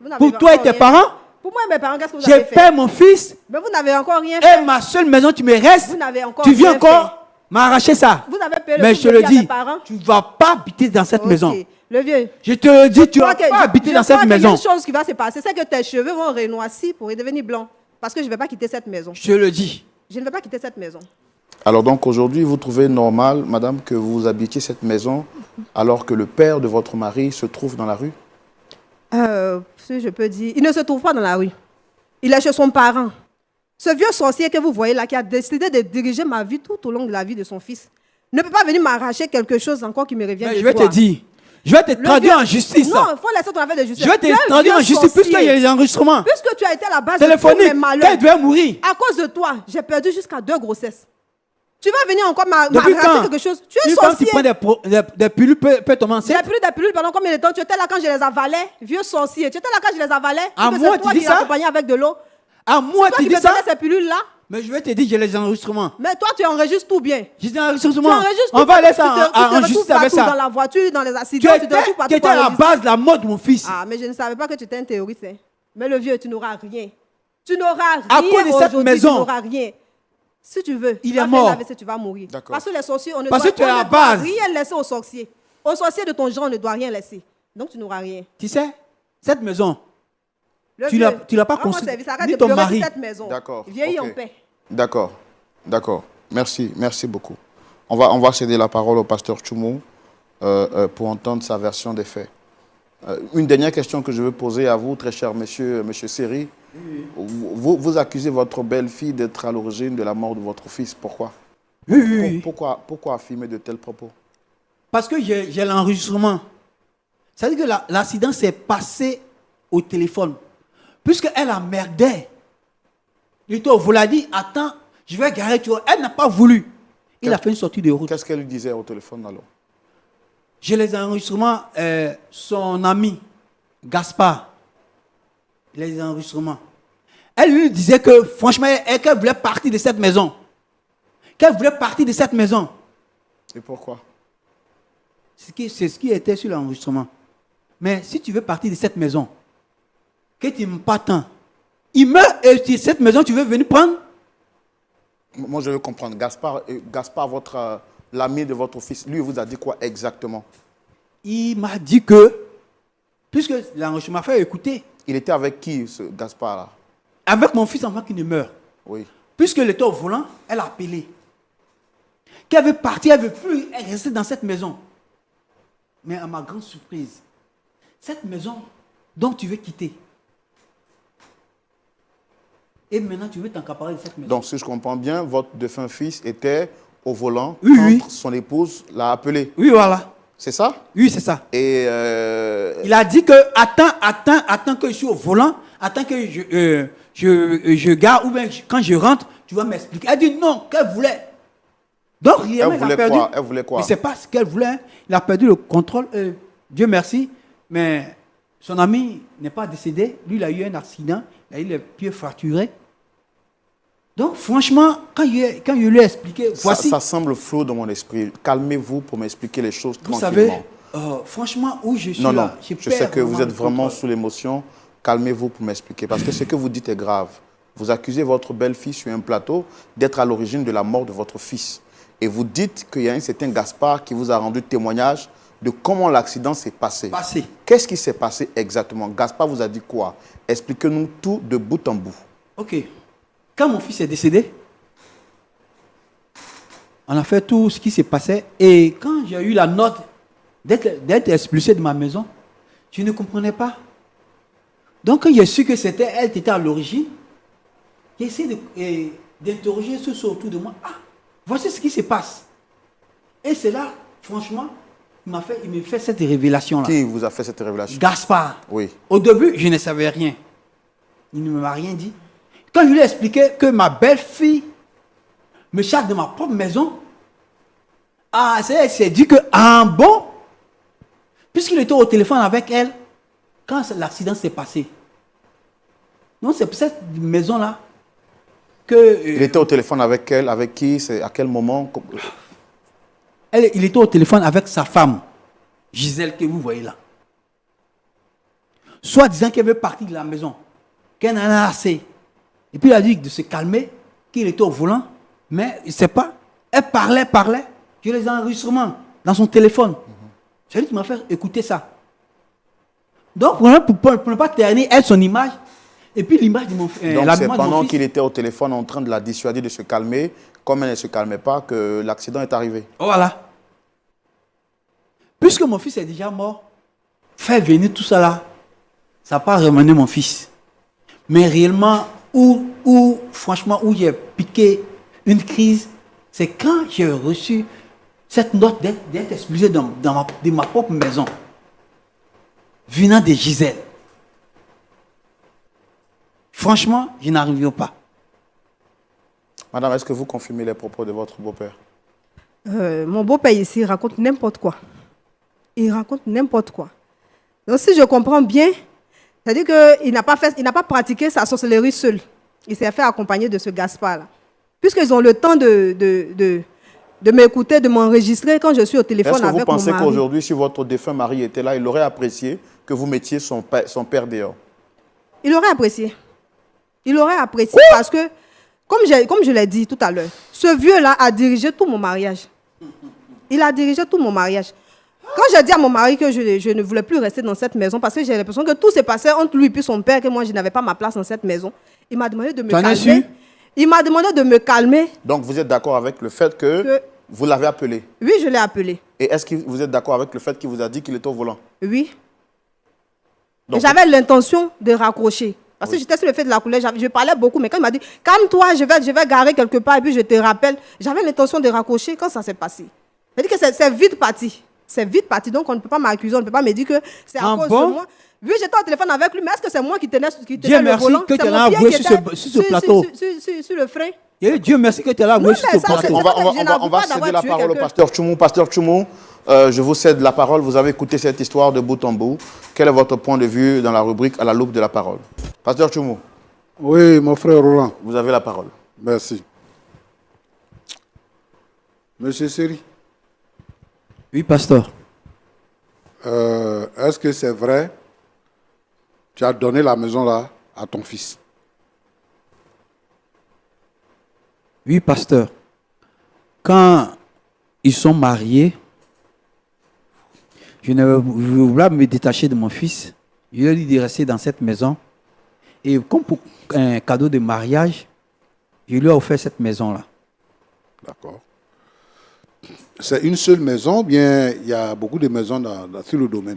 [SPEAKER 4] Vous n'avez
[SPEAKER 1] pour toi et
[SPEAKER 4] encore
[SPEAKER 1] tes
[SPEAKER 4] rien.
[SPEAKER 1] parents,
[SPEAKER 4] Pour moi et mes parents, qu'est-ce que vous
[SPEAKER 1] j'ai
[SPEAKER 4] avez fait?
[SPEAKER 1] payé mon fils
[SPEAKER 4] Mais vous n'avez encore rien
[SPEAKER 1] et
[SPEAKER 4] fait.
[SPEAKER 1] ma seule maison, tu me restes.
[SPEAKER 4] Vous n'avez encore
[SPEAKER 1] Tu viens
[SPEAKER 4] rien
[SPEAKER 1] encore m'arracher ça.
[SPEAKER 4] Vous avez payé le
[SPEAKER 1] Mais
[SPEAKER 4] coup
[SPEAKER 1] je te
[SPEAKER 4] de
[SPEAKER 1] le
[SPEAKER 4] pied à
[SPEAKER 1] dis,
[SPEAKER 4] mes parents?
[SPEAKER 1] tu ne vas pas habiter dans cette
[SPEAKER 4] Ok.
[SPEAKER 1] maison.
[SPEAKER 4] Le vieux.
[SPEAKER 1] Je te le dis, tu ne vas
[SPEAKER 4] crois que-
[SPEAKER 1] pas habiter
[SPEAKER 4] je
[SPEAKER 1] dans cette
[SPEAKER 4] crois qu'il y a
[SPEAKER 1] maison.
[SPEAKER 4] une chose qui va se passer, c'est que tes cheveux vont renoisir pour devenir blancs. Parce que je ne vais pas quitter cette maison.
[SPEAKER 1] Je te le dis.
[SPEAKER 4] Je ne vais pas quitter cette maison.
[SPEAKER 3] Alors donc aujourd'hui, vous trouvez normal, madame, que vous habitiez cette maison alors que le père de votre mari se trouve dans la rue?
[SPEAKER 4] Si je peux dire, il ne se trouve pas dans la rue. Il est chez son parent. Ce vieux sorcier que vous voyez là, qui a décidé de diriger ma vie tout au long de la vie de son fils, ne peut pas venir m'arracher quelque chose encore qui me revient
[SPEAKER 1] Mais
[SPEAKER 4] de
[SPEAKER 1] je vais
[SPEAKER 4] toi.
[SPEAKER 1] te dire, je vais te
[SPEAKER 4] Le
[SPEAKER 1] traduire
[SPEAKER 4] vieux-
[SPEAKER 1] en justice.
[SPEAKER 4] Non, il faut laisser ton affaire de justice.
[SPEAKER 1] Je vais
[SPEAKER 4] Tu es
[SPEAKER 1] te
[SPEAKER 4] un
[SPEAKER 1] traduire en
[SPEAKER 4] vieux
[SPEAKER 1] justice puisqu'il y a
[SPEAKER 4] sorcier.
[SPEAKER 1] les enregistrements.
[SPEAKER 4] Puisque tu as été à la base de tous
[SPEAKER 1] Téléphonique,
[SPEAKER 4] mes
[SPEAKER 1] quand il
[SPEAKER 4] malheurs.
[SPEAKER 1] devait mourir.
[SPEAKER 4] À cause de toi, j'ai perdu jusqu'à 2 grossesses. Tu vas venir encore
[SPEAKER 1] Depuis
[SPEAKER 4] m'arracher
[SPEAKER 1] quand?
[SPEAKER 4] quelque chose. Tu es
[SPEAKER 1] Depuis quand tu
[SPEAKER 4] sorcier.
[SPEAKER 1] prends des pilules, peut tomber
[SPEAKER 4] J'ai
[SPEAKER 1] enceinte?
[SPEAKER 4] pris des pilules pendant combien de temps? Tu étais là quand je les avalais, vieux sorcier. Tu étais là quand je les avalais.
[SPEAKER 1] À
[SPEAKER 4] Ou que
[SPEAKER 1] moi,
[SPEAKER 4] c'est toi
[SPEAKER 1] tu dis
[SPEAKER 4] qui
[SPEAKER 1] ça?
[SPEAKER 4] l'accompagnais avec de l'eau.
[SPEAKER 1] À moi,
[SPEAKER 4] Toi
[SPEAKER 1] tu
[SPEAKER 4] qui
[SPEAKER 1] dis
[SPEAKER 4] me
[SPEAKER 1] ça?
[SPEAKER 4] donnais ces pilules-là.
[SPEAKER 1] Mais je vais te dire, j'ai les enregistrements.
[SPEAKER 4] Mais toi, tu enregistres tout bien.
[SPEAKER 1] J'ai des
[SPEAKER 4] Tu
[SPEAKER 1] enregistrements.
[SPEAKER 4] enregistres
[SPEAKER 1] On
[SPEAKER 4] tout.
[SPEAKER 1] va aller
[SPEAKER 4] Tu te-
[SPEAKER 1] ça en
[SPEAKER 4] tu te retrouves
[SPEAKER 1] justice avec
[SPEAKER 4] partout dans
[SPEAKER 1] ça.
[SPEAKER 4] la voiture, dans les
[SPEAKER 1] Tu
[SPEAKER 4] accidents, tu te retrouves
[SPEAKER 1] étais,
[SPEAKER 4] partout.
[SPEAKER 1] tu étais
[SPEAKER 4] pour
[SPEAKER 1] à la
[SPEAKER 4] enregistrer.
[SPEAKER 1] base de la mort de mon fils.
[SPEAKER 4] Ah, mais je ne savais pas que tu étais un terroriste. Hein. Mais le vieux, tu n'auras rien. Tu n'auras rien
[SPEAKER 1] À cause de cette
[SPEAKER 4] aujourd'hui,
[SPEAKER 1] maison.
[SPEAKER 4] tu n'auras rien. Si tu veux,
[SPEAKER 1] Il
[SPEAKER 4] tu vas
[SPEAKER 1] est
[SPEAKER 4] faire
[SPEAKER 1] mort.
[SPEAKER 4] l'AVC, tu vas mourir.
[SPEAKER 3] D'accord.
[SPEAKER 4] Parce que les sorciers, on ne
[SPEAKER 1] Parce
[SPEAKER 4] doit,
[SPEAKER 1] que tu es
[SPEAKER 4] on
[SPEAKER 1] à
[SPEAKER 4] ne
[SPEAKER 1] la
[SPEAKER 4] doit
[SPEAKER 1] base.
[SPEAKER 4] rien laisser aux sorciers. Aux sorciers de ton genre, on ne doit rien laisser. Donc tu n'auras rien.
[SPEAKER 1] Tu sais, cette maison,
[SPEAKER 4] Le
[SPEAKER 1] Tu
[SPEAKER 4] vieux,
[SPEAKER 1] l'as pas
[SPEAKER 4] rends-moi
[SPEAKER 1] construit,
[SPEAKER 4] service, arrête
[SPEAKER 1] ni
[SPEAKER 4] de
[SPEAKER 1] ton
[SPEAKER 4] pleurer
[SPEAKER 1] mari.
[SPEAKER 4] sur cette maison.
[SPEAKER 3] D'accord.
[SPEAKER 4] Vieillis
[SPEAKER 3] Ok.
[SPEAKER 4] en paix.
[SPEAKER 3] D'accord, d'accord. Merci beaucoup. On va céder la parole au pasteur Tchoumou pour entendre sa version des faits. Une dernière question que je veux poser à vous, très cher monsieur Seri. Vous accusez votre belle-fille d'être à l'origine de la mort de votre fils. Pourquoi?
[SPEAKER 1] oui.
[SPEAKER 3] Pourquoi affirmer de tels propos?
[SPEAKER 1] Parce que j'ai l'enregistrement. Ça veut dire que l'accident s'est passé au téléphone. Puisqu'elle a merdé. Vous l'a dit, attends, je vais garer, tu vois. Elle n'a pas voulu. Il a fait une sortie de route.
[SPEAKER 3] Qu'est-ce qu'elle lui disait au téléphone alors?
[SPEAKER 1] J'ai les enregistrements, son ami, Gaspard, les enregistrements. Elle lui disait que, franchement, qu'elle voulait partir de cette maison. Qu'elle voulait partir de cette maison.
[SPEAKER 3] Et pourquoi?
[SPEAKER 1] C'est ce qui était sur l'enregistrement. Mais si tu veux partir de cette maison, que tu m'aimes pas tant, il meurt et cette maison, tu veux venir prendre?
[SPEAKER 3] Moi, je veux comprendre. Gaspard, l'ami de votre fils, lui, vous a dit quoi exactement?
[SPEAKER 1] Il m'a dit que, puisque l'enregistrement fait écouter,
[SPEAKER 3] Il était avec qui, ce Gaspard-là?
[SPEAKER 1] avec mon fils avant qu'il ne meure,
[SPEAKER 3] Oui.
[SPEAKER 1] puisqu'il était au volant, elle a appelé. Qu'elle veut partir, elle ne veut plus rester dans cette maison. Mais à ma grande surprise, cette maison dont tu veux quitter, et maintenant tu veux t'accaparer de cette maison.
[SPEAKER 3] Donc, si je comprends bien, votre défunt fils était au volant
[SPEAKER 1] Oui,
[SPEAKER 3] quand
[SPEAKER 1] oui.
[SPEAKER 3] son épouse l'a appelé.
[SPEAKER 1] Oui, voilà.
[SPEAKER 3] C'est ça?
[SPEAKER 1] Oui, c'est ça.
[SPEAKER 3] Et
[SPEAKER 1] Il a dit que attends que je suis au volant, attends que je gare, ou bien quand je rentre, tu vas m'expliquer. Elle dit non, qu'elle voulait. Donc, réellement,
[SPEAKER 3] Elle
[SPEAKER 1] il a
[SPEAKER 3] voulait
[SPEAKER 1] perdu.
[SPEAKER 3] quoi? Elle voulait quoi?
[SPEAKER 1] Il ne sait pas ce qu'elle voulait. Hein. Il a perdu le contrôle. Dieu merci. Mais son ami n'est pas décédé. Lui, il a eu un accident. Il a eu les pieds fracturés. Donc, franchement, quand je lui ai expliqué, voici.
[SPEAKER 3] Ça semble flou dans mon esprit. Calmez-vous pour m'expliquer les choses
[SPEAKER 1] Vous
[SPEAKER 3] tranquillement.
[SPEAKER 1] savez, franchement, où je suis
[SPEAKER 3] Non,
[SPEAKER 1] là,
[SPEAKER 3] non, je sais que vous êtes vraiment sous l'émotion. Calmez-vous pour m'expliquer. Parce que ce que vous dites est grave. Vous accusez votre belle-fille sur un plateau d'être à l'origine de la mort de votre fils. Et vous dites qu'il y a un certain Gaspard qui vous a rendu témoignage de comment l'accident s'est passé. Qu'est-ce qui s'est passé exactement? Gaspard vous a dit quoi? Expliquez-nous tout de bout en bout.
[SPEAKER 1] Ok. Quand mon fils est décédé, on a fait tout ce qui s'est passé. Et quand j'ai eu la note d'être expulsé de ma maison, je ne comprenais pas. Donc, quand j'ai su que c'était elle qui était à l'origine, j'ai essayé d'interroger ceux qui sont autour de moi. Ah, voici ce qui se passe. Et c'est là, franchement, il me fait cette révélation-là.
[SPEAKER 3] Qui vous a fait cette révélation?
[SPEAKER 1] Gaspard.
[SPEAKER 3] Oui.
[SPEAKER 1] Au début, je ne savais rien. Il ne m'a rien dit. Quand je lui ai expliqué que ma belle-fille me charge de ma propre maison, elle s'est dit que, ah bon, puisqu'il était au téléphone avec elle, quand l'accident s'est passé. Non, c'est pour cette maison-là que...
[SPEAKER 3] Il était au téléphone avec elle, avec qui? C'est à quel moment?
[SPEAKER 1] Il était au téléphone avec sa femme, Gisèle, que vous voyez là. Soit disant qu'elle veut partir de la maison, qu'elle en a assez. Et puis il a dit de se calmer, qu'il était au volant, mais il ne sait pas. Elle parlait. J'ai les enregistrements dans son téléphone. C'est lui qui m'a fait écouter ça. Donc, pour ne pas terner, elle, son image, et puis l'image de mon fils.
[SPEAKER 3] Donc, c'est pendant qu'il était au téléphone en train de la dissuader de se calmer, comme elle ne se calmait pas, que l'accident est arrivé.
[SPEAKER 1] Voilà. Puisque mon fils est déjà mort, faire venir tout ça là, ça n'a pas ramené mon fils. Mais réellement, franchement, où j'ai piqué une crise, c'est quand j'ai reçu cette note d'être expulsé de ma propre maison, venant de Gisèle. Franchement, je n'arrive pas.
[SPEAKER 3] Madame, est-ce que vous confirmez les propos de votre beau-père?
[SPEAKER 4] Mon beau-père ici, il raconte n'importe quoi. Il raconte n'importe quoi. Donc, si je comprends bien, c'est-à-dire qu'il n'a pas pratiqué sa sorcellerie seul. Il s'est fait accompagner de ce Gaspard-là. Puisqu'ils ont le temps de m'écouter, de m'enregistrer quand je suis au téléphone avec mon mari.
[SPEAKER 3] Est-ce que vous pensez qu'aujourd'hui, si votre défunt mari était là, il aurait apprécié que vous mettiez son père dehors?
[SPEAKER 4] Il aurait apprécié. Il aurait apprécié parce que, comme je l'ai dit tout à l'heure, ce vieux-là a dirigé tout mon mariage. Il a dirigé tout mon mariage. Quand j'ai dit à mon mari que je ne voulais plus rester dans cette maison parce que j'ai l'impression que tout s'est passé entre lui et son père, que moi je n'avais pas ma place dans cette maison, il m'a demandé de me calmer. Il m'a demandé de me calmer.
[SPEAKER 3] Donc vous êtes d'accord avec le fait que vous l'avez appelé?
[SPEAKER 4] Oui, je l'ai appelé.
[SPEAKER 3] Et est-ce que vous êtes d'accord avec le fait qu'il vous a dit qu'il était au volant?
[SPEAKER 4] Oui.
[SPEAKER 3] J'avais
[SPEAKER 4] l'intention de raccrocher. Parce que j'étais sur le fait de la couleur, je parlais beaucoup, mais quand il m'a dit « Calme-toi, je vais garer quelque part et puis je te rappelle », j'avais l'intention de raccrocher quand ça s'est passé. C'est-à-dire que c'est vite parti. C'est vite parti, donc on ne peut pas m'accuser, on ne peut pas me dire que c'est à cause de moi. Oui, j'étais au téléphone avec lui, mais est-ce que c'est moi qui tenais le volant?
[SPEAKER 1] Dieu merci que tu l'as avoué sur ce plateau.
[SPEAKER 4] Sur le frein.
[SPEAKER 1] Dieu merci que tu l'as avoué sur ce plateau.
[SPEAKER 3] On va céder la parole au pasteur Tchoumou. Pasteur Tchoumou, je vous cède la parole. Vous avez écouté cette histoire de bout en bout. Quel est votre point de vue dans la rubrique à la loupe de la parole? Pasteur Tchoumou.
[SPEAKER 2] Oui, mon frère Roland.
[SPEAKER 3] Vous avez la parole.
[SPEAKER 2] Merci. Monsieur Seri.
[SPEAKER 1] Oui, pasteur.
[SPEAKER 2] Est-ce que c'est vrai, tu as donné la maison là à ton fils?
[SPEAKER 1] Oui, pasteur. Quand ils sont mariés, je voulais me détacher de mon fils. Je lui ai dit de rester dans cette maison. Et comme pour un cadeau de mariage, je lui ai offert cette maison-là.
[SPEAKER 2] D'accord. C'est une seule maison, ou bien il y a beaucoup de maisons sur le domaine?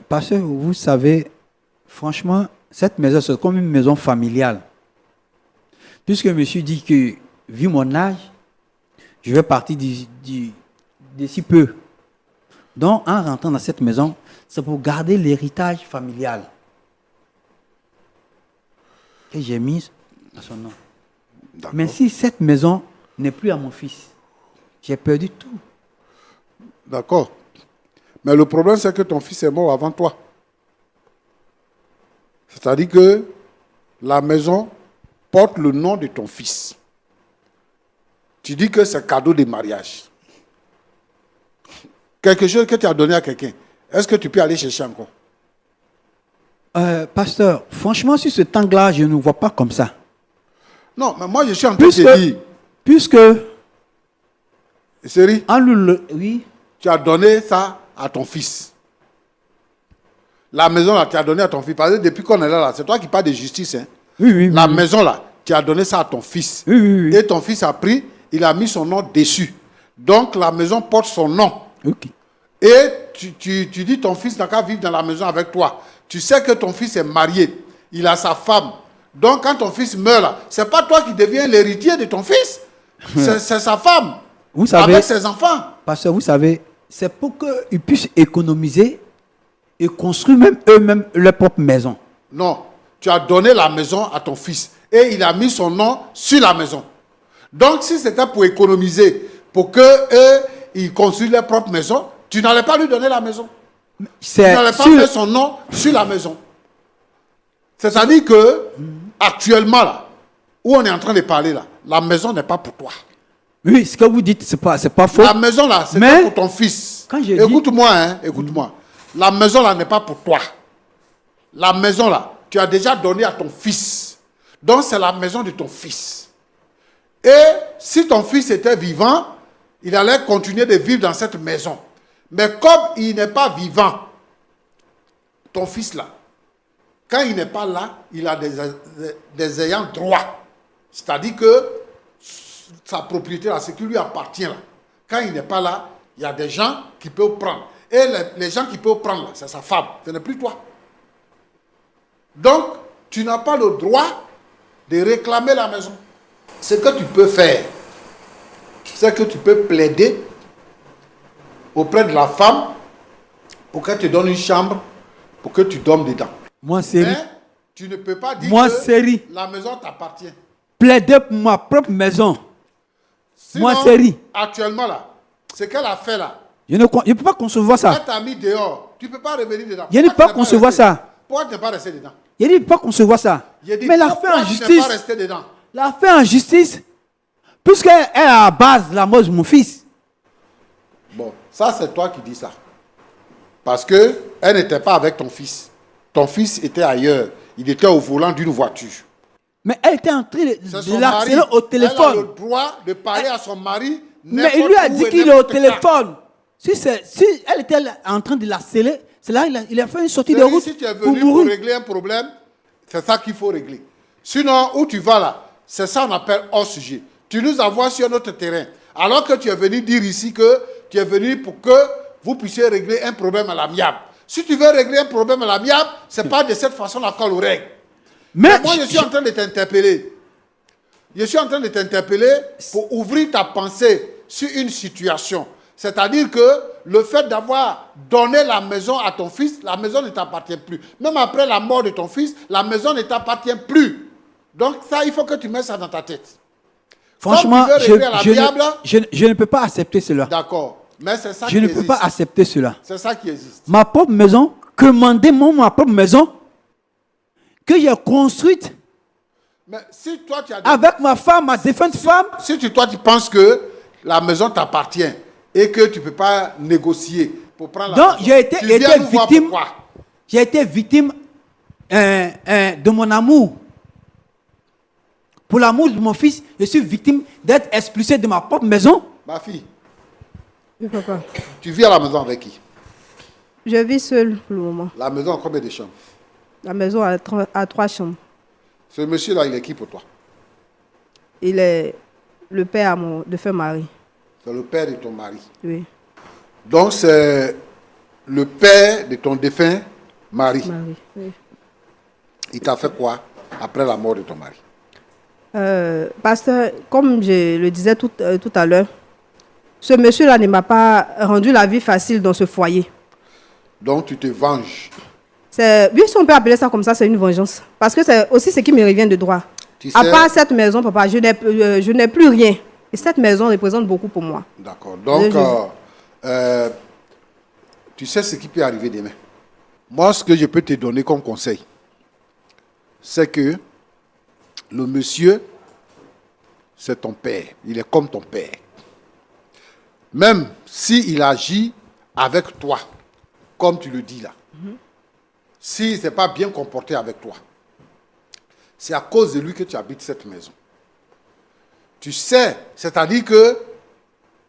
[SPEAKER 1] Parce que vous savez, franchement, cette maison, c'est comme une maison familiale. Puisque je me suis dit que, vu mon âge, je vais partir d'ici peu. Donc, en rentrant dans cette maison, c'est pour garder l'héritage familial que j'ai mis à son nom. Mais si cette maison n'est plus à mon fils, j'ai perdu tout.
[SPEAKER 2] D'accord. Mais le problème, c'est que ton fils est mort avant toi. C'est-à-dire que la maison porte le nom de ton fils. Tu dis que c'est cadeau de mariage. Quelque chose que tu as donné à quelqu'un, est-ce que tu peux aller chercher encore?
[SPEAKER 1] Pasteur, franchement, sur ce temps-là, je ne vois pas comme ça.
[SPEAKER 2] Non, mais moi, je suis en train de te dire.
[SPEAKER 1] Puisque...
[SPEAKER 2] Seri,
[SPEAKER 1] oui.
[SPEAKER 2] Tu as donné ça à ton fils. La maison là, tu as donné à ton fils. Parce que depuis qu'on est là, c'est toi qui parles de justice. Hein?
[SPEAKER 1] Oui.
[SPEAKER 2] La maison là, tu as donné ça à ton fils.
[SPEAKER 1] Oui.
[SPEAKER 2] Et ton fils a pris, il a mis son nom dessus. Donc la maison porte son nom.
[SPEAKER 1] Ok.
[SPEAKER 2] Et tu dis ton fils n'a qu'à vivre dans la maison avec toi. Tu sais que ton fils est marié. Il a sa femme. Donc quand ton fils meurt là, c'est pas toi qui deviens l'héritier de ton fils. C'est sa femme.
[SPEAKER 1] Vous savez,
[SPEAKER 2] avec ses enfants.
[SPEAKER 1] Parce que vous savez, c'est pour qu'ils puissent économiser et construire même eux-mêmes leur propre maison.
[SPEAKER 2] Non, tu as donné la maison à ton fils et il a mis son nom sur la maison. Donc si c'était pour économiser, pour qu'eux, ils construisent leur propre maison, tu n'allais pas lui donner la maison. Tu n'allais pas mettre son nom sur la maison. C'est-à-dire que, actuellement, là, où on est en train de parler, là, la maison n'est pas pour toi.
[SPEAKER 1] Oui, ce que vous dites, c'est pas faux.
[SPEAKER 2] La maison là, c'est pas pour ton fils. Écoute-moi, hein, écoute-moi. La maison là n'est pas pour toi. La maison là, tu as déjà donné à ton fils. Donc c'est la maison de ton fils. Et si ton fils était vivant, il allait continuer de vivre dans cette maison. Mais comme il n'est pas vivant, ton fils là, quand il n'est pas là, il a des ayants droit. C'est-à-dire que sa propriété là, ce qui lui appartient là, quand il n'est pas là, il y a des gens qui peuvent prendre. Et les gens qui peuvent prendre là, c'est sa femme, ce n'est plus toi. Donc, tu n'as pas le droit de réclamer la maison. Ce que tu peux faire, c'est que tu peux plaider auprès de la femme pour qu'elle te donne une chambre, pour que tu dormes dedans.
[SPEAKER 1] Moi, série.
[SPEAKER 2] Mais tu ne peux pas dire
[SPEAKER 1] Moi,
[SPEAKER 2] que
[SPEAKER 1] série.
[SPEAKER 2] la maison t'appartient.
[SPEAKER 1] Plaider pour ma propre maison.
[SPEAKER 2] Sinon,
[SPEAKER 1] Moi, série.
[SPEAKER 2] actuellement là, ce qu'elle a fait là,
[SPEAKER 1] Je ne peux pas concevoir ça.
[SPEAKER 2] elle t'a mis dehors, tu ne peux pas revenir dedans.
[SPEAKER 1] Je ne peux
[SPEAKER 2] Pourquoi
[SPEAKER 1] pas
[SPEAKER 2] tu n'es
[SPEAKER 1] concevoir
[SPEAKER 2] resté?
[SPEAKER 1] ça.
[SPEAKER 2] Pourquoi tu n'es pas resté dedans?
[SPEAKER 1] Je ne peux pas concevoir ça.
[SPEAKER 2] J'ai dit,
[SPEAKER 1] Mais la fait
[SPEAKER 2] pourquoi
[SPEAKER 1] en
[SPEAKER 2] tu n'es pas
[SPEAKER 1] justice.
[SPEAKER 2] resté dedans?
[SPEAKER 1] La fait en justice. Puisqu'elle est à la base la mort de mon fils.
[SPEAKER 2] Bon, ça c'est toi qui dis ça. Parce que elle n'était pas avec ton fils. Ton fils était ailleurs. Il était au volant d'une voiture.
[SPEAKER 1] Mais elle était en train
[SPEAKER 2] C'est
[SPEAKER 1] de
[SPEAKER 2] son
[SPEAKER 1] l'harceler
[SPEAKER 2] mari.
[SPEAKER 1] au
[SPEAKER 2] Elle a
[SPEAKER 1] téléphone.
[SPEAKER 2] le droit de parler à son mari.
[SPEAKER 1] Mais il lui a
[SPEAKER 2] n'importe
[SPEAKER 1] dit
[SPEAKER 2] où et
[SPEAKER 1] qu'il est au
[SPEAKER 2] n'importe quand.
[SPEAKER 1] téléphone. Si elle était en train de l'harceler, c'est là qu'il a fait une sortie de
[SPEAKER 2] C'est-à-dire,
[SPEAKER 1] route
[SPEAKER 2] si tu es
[SPEAKER 1] pour
[SPEAKER 2] venu pour
[SPEAKER 1] mourir.
[SPEAKER 2] régler un problème, c'est ça qu'il faut régler. Sinon, où tu vas là, c'est ça qu'on appelle hors sujet. Tu nous envoies sur notre terrain. Alors que tu es venu dire ici que tu es venu pour que vous puissiez régler un problème à l'amiable. Si tu veux régler un problème à l'amiable, ce n'est pas de cette façon-là qu'on le règle.
[SPEAKER 1] Mais
[SPEAKER 2] Moi, je suis en train de t'interpeller. Je suis en train de t'interpeller pour ouvrir ta pensée sur une situation. C'est-à-dire que le fait d'avoir donné la maison à ton fils, la maison ne t'appartient plus. Même après la mort de ton fils, la maison ne t'appartient plus. Donc ça, il faut que tu mettes ça dans ta tête.
[SPEAKER 1] franchement,
[SPEAKER 2] Comme tu veux régler à l'amiable,
[SPEAKER 1] je ne peux pas accepter cela.
[SPEAKER 2] d'accord. Mais c'est ça
[SPEAKER 1] Je
[SPEAKER 2] qui
[SPEAKER 1] ne
[SPEAKER 2] existe.
[SPEAKER 1] peux pas accepter cela.
[SPEAKER 2] C'est ça qui existe.
[SPEAKER 1] Ma propre maison, commandez-moi ma propre maison, que j'ai construite
[SPEAKER 2] Mais si toi, tu as
[SPEAKER 1] avec ma femme, ma défunte femme.
[SPEAKER 2] si toi, tu penses que la maison t'appartient et que tu ne peux pas négocier pour prendre la
[SPEAKER 1] Donc,
[SPEAKER 2] maison,
[SPEAKER 1] j'ai été
[SPEAKER 2] tu viens nous voir
[SPEAKER 1] victime.
[SPEAKER 2] pourquoi.
[SPEAKER 1] J'ai été victime de mon amour. Pour l'amour de mon fils, je suis victime d'être expulsé de ma propre maison.
[SPEAKER 2] Ma fille,
[SPEAKER 4] Oui, papa.
[SPEAKER 2] tu vis à la maison avec qui?
[SPEAKER 4] Je vis seule pour le moment.
[SPEAKER 2] La maison a combien de chambres?
[SPEAKER 4] La maison a 3 chambres.
[SPEAKER 2] Ce monsieur-là, il est qui pour toi?
[SPEAKER 4] Il est le père à mon défunt mari.
[SPEAKER 2] C'est le père de ton mari.
[SPEAKER 4] Oui,
[SPEAKER 2] Donc, c'est le père de ton défunt mari.
[SPEAKER 4] mari. Oui.
[SPEAKER 2] Il t'a fait quoi après la mort de ton mari?
[SPEAKER 4] Pasteur, comme je le disais tout à l'heure, ce monsieur-là ne m'a pas rendu la vie facile dans ce foyer.
[SPEAKER 2] Donc, tu te venges.
[SPEAKER 4] Oui, si on peut appeler ça comme ça, c'est une vengeance. Parce que c'est aussi ce qui me revient de droit.
[SPEAKER 2] Tu
[SPEAKER 4] À
[SPEAKER 2] sais-
[SPEAKER 4] part cette maison, papa, je n'ai plus rien. Et cette maison représente beaucoup pour moi.
[SPEAKER 2] D'accord. Donc,
[SPEAKER 4] Je-
[SPEAKER 2] tu sais ce qui peut arriver demain. Moi, ce que je peux te donner comme conseil, c'est que le monsieur, c'est ton père. Il est comme ton père. Même s'il agit avec toi, comme tu le dis là, s'il ne s'est pas bien comporté avec toi, c'est à cause de lui que tu habites cette maison. Tu sais, c'est-à-dire que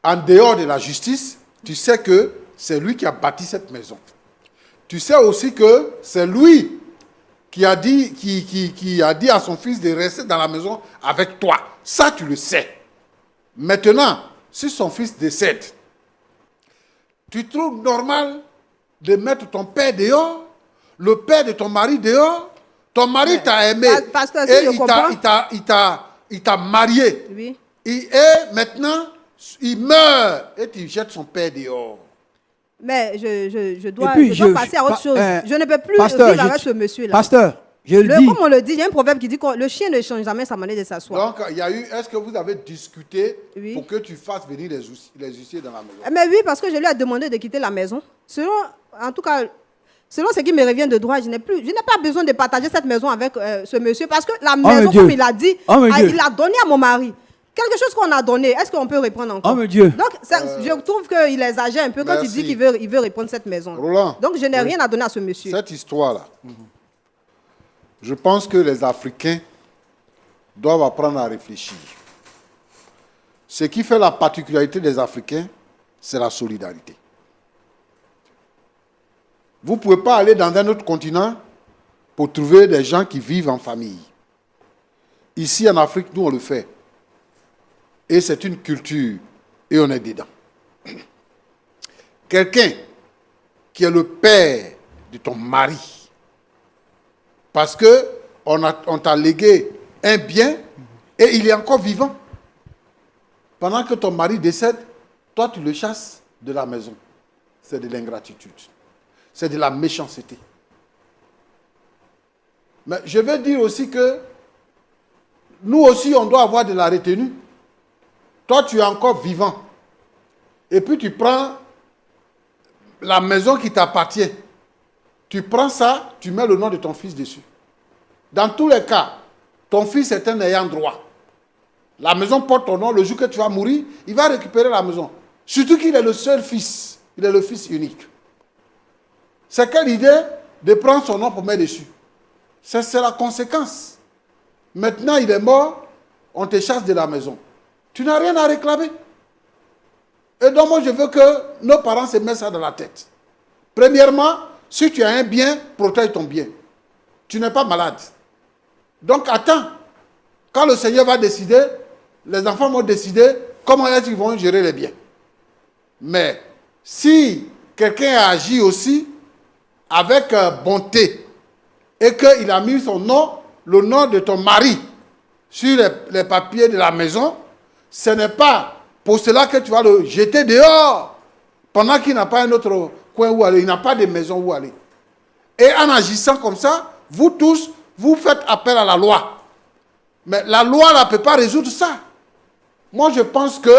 [SPEAKER 2] en dehors de la justice, tu sais que c'est lui qui a bâti cette maison. Tu sais aussi que c'est lui qui a dit, qui a dit à son fils de rester dans la maison avec toi. Ça, tu le sais. Maintenant, si son fils décède, tu trouves normal de mettre ton père dehors, le père de ton mari dehors? Ton mari t'a aimé
[SPEAKER 4] parce que si
[SPEAKER 2] et
[SPEAKER 4] je
[SPEAKER 2] il
[SPEAKER 4] comprends-
[SPEAKER 2] t'a marié.
[SPEAKER 4] Oui.
[SPEAKER 2] Et maintenant, il meurt et tu jettes son père dehors.
[SPEAKER 4] Mais je dois,
[SPEAKER 1] Et puis,
[SPEAKER 4] je dois passer à autre chose. Je ne peux plus vivre avec ce monsieur-là.
[SPEAKER 1] Pasteur, je le dis.
[SPEAKER 4] Comme on le dit, il y a un proverbe qui dit que le chien ne change jamais sa manière de s'asseoir.
[SPEAKER 2] Donc, il y a eu, est-ce que vous avez discuté
[SPEAKER 4] Oui.
[SPEAKER 2] pour que tu fasses venir les huissiers dans la maison?
[SPEAKER 4] Mais oui, parce que je lui ai demandé de quitter la maison. En tout cas, selon ce qui me revient de droit, je n'ai pas besoin de partager cette maison avec ce monsieur parce que la
[SPEAKER 1] mon
[SPEAKER 4] maison,
[SPEAKER 1] Dieu.
[SPEAKER 4] comme il a dit,
[SPEAKER 1] Oh, mon Dieu.
[SPEAKER 4] il l'a donnée à mon mari. Quelque chose qu'on a donné, est-ce qu'on peut reprendre encore?
[SPEAKER 1] Oh, mon Dieu.
[SPEAKER 4] Donc, je trouve qu'il exagère un peu quand il
[SPEAKER 2] Merci.
[SPEAKER 4] dit qu'il veut reprendre cette maison.
[SPEAKER 2] Roland.
[SPEAKER 4] Donc, je n'ai rien à donner à ce monsieur.
[SPEAKER 2] Cette histoire-là, je pense que les Africains doivent apprendre à réfléchir. Ce qui fait la particularité des Africains, c'est la solidarité. Vous ne pouvez pas aller dans un autre continent pour trouver des gens qui vivent en famille. Ici, en Afrique, nous, on le fait. Et c'est une culture, et on est dedans. Quelqu'un qui est le père de ton mari, parce qu'on t'a légué un bien, et il est encore vivant. Pendant que ton mari décède, toi, tu le chasses de la maison. C'est de l'ingratitude. C'est de la méchanceté. Mais je veux dire aussi que nous aussi, on doit avoir de la retenue. Toi, tu es encore vivant. Et puis, tu prends la maison qui t'appartient. Tu prends ça, tu mets le nom de ton fils dessus. Dans tous les cas, ton fils est un ayant droit. La maison porte ton nom. Le jour que tu vas mourir, il va récupérer la maison. Surtout qu'il est le seul fils. Il est le fils unique. C'est quelle idée de prendre son nom pour mettre dessus? C'est la conséquence. Maintenant, il est mort, on te chasse de la maison. Tu n'as rien à réclamer. Et donc, moi, je veux que nos parents se mettent ça dans la tête. Premièrement, si tu as un bien, protège ton bien. Tu n'es pas malade. Donc, attends. Quand le Seigneur va décider, les enfants vont décider comment est-ce qu'ils vont gérer les biens. Mais si quelqu'un a agi aussi avec bonté et qu'il a mis son nom, le nom de ton mari, sur les papiers de la maison, ce n'est pas pour cela que tu vas le jeter dehors pendant qu'il n'a pas un autre coin où aller, il n'a pas de maison où aller. Et en agissant comme ça, vous tous, vous faites appel à la loi. Mais la loi ne peut pas résoudre ça. Moi, je pense que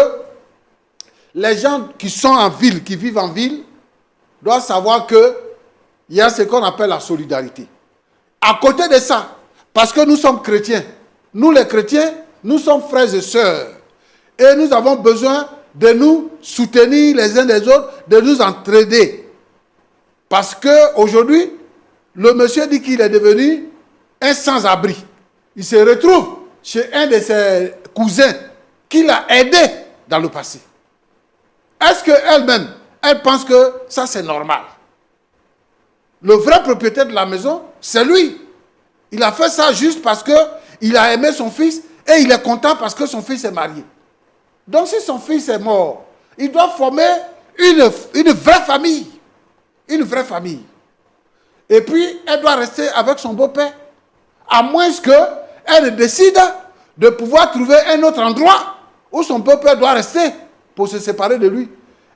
[SPEAKER 2] les gens qui sont en ville, qui vivent en ville, doivent savoir qu'il y a ce qu'on appelle la solidarité. À côté de ça, parce que nous sommes chrétiens, nous les chrétiens, nous sommes frères et sœurs. Et nous avons besoin de nous soutenir les uns des autres, de nous entraider. Parce qu'aujourd'hui, le monsieur dit qu'il est devenu un sans-abri. Il se retrouve chez un de ses cousins qu'il a aidé dans le passé. Est-ce qu'elle-même, elle pense que ça c'est normal? Le vrai propriétaire de la maison, c'est lui. Il a fait ça juste parce qu'il a aimé son fils et il est content parce que son fils est marié. Donc si son fils est mort, il doit former une vraie famille. Une vraie famille. Et puis, elle doit rester avec son beau-père. À moins qu'elle décide de pouvoir trouver un autre endroit où son beau-père doit rester pour se séparer de lui.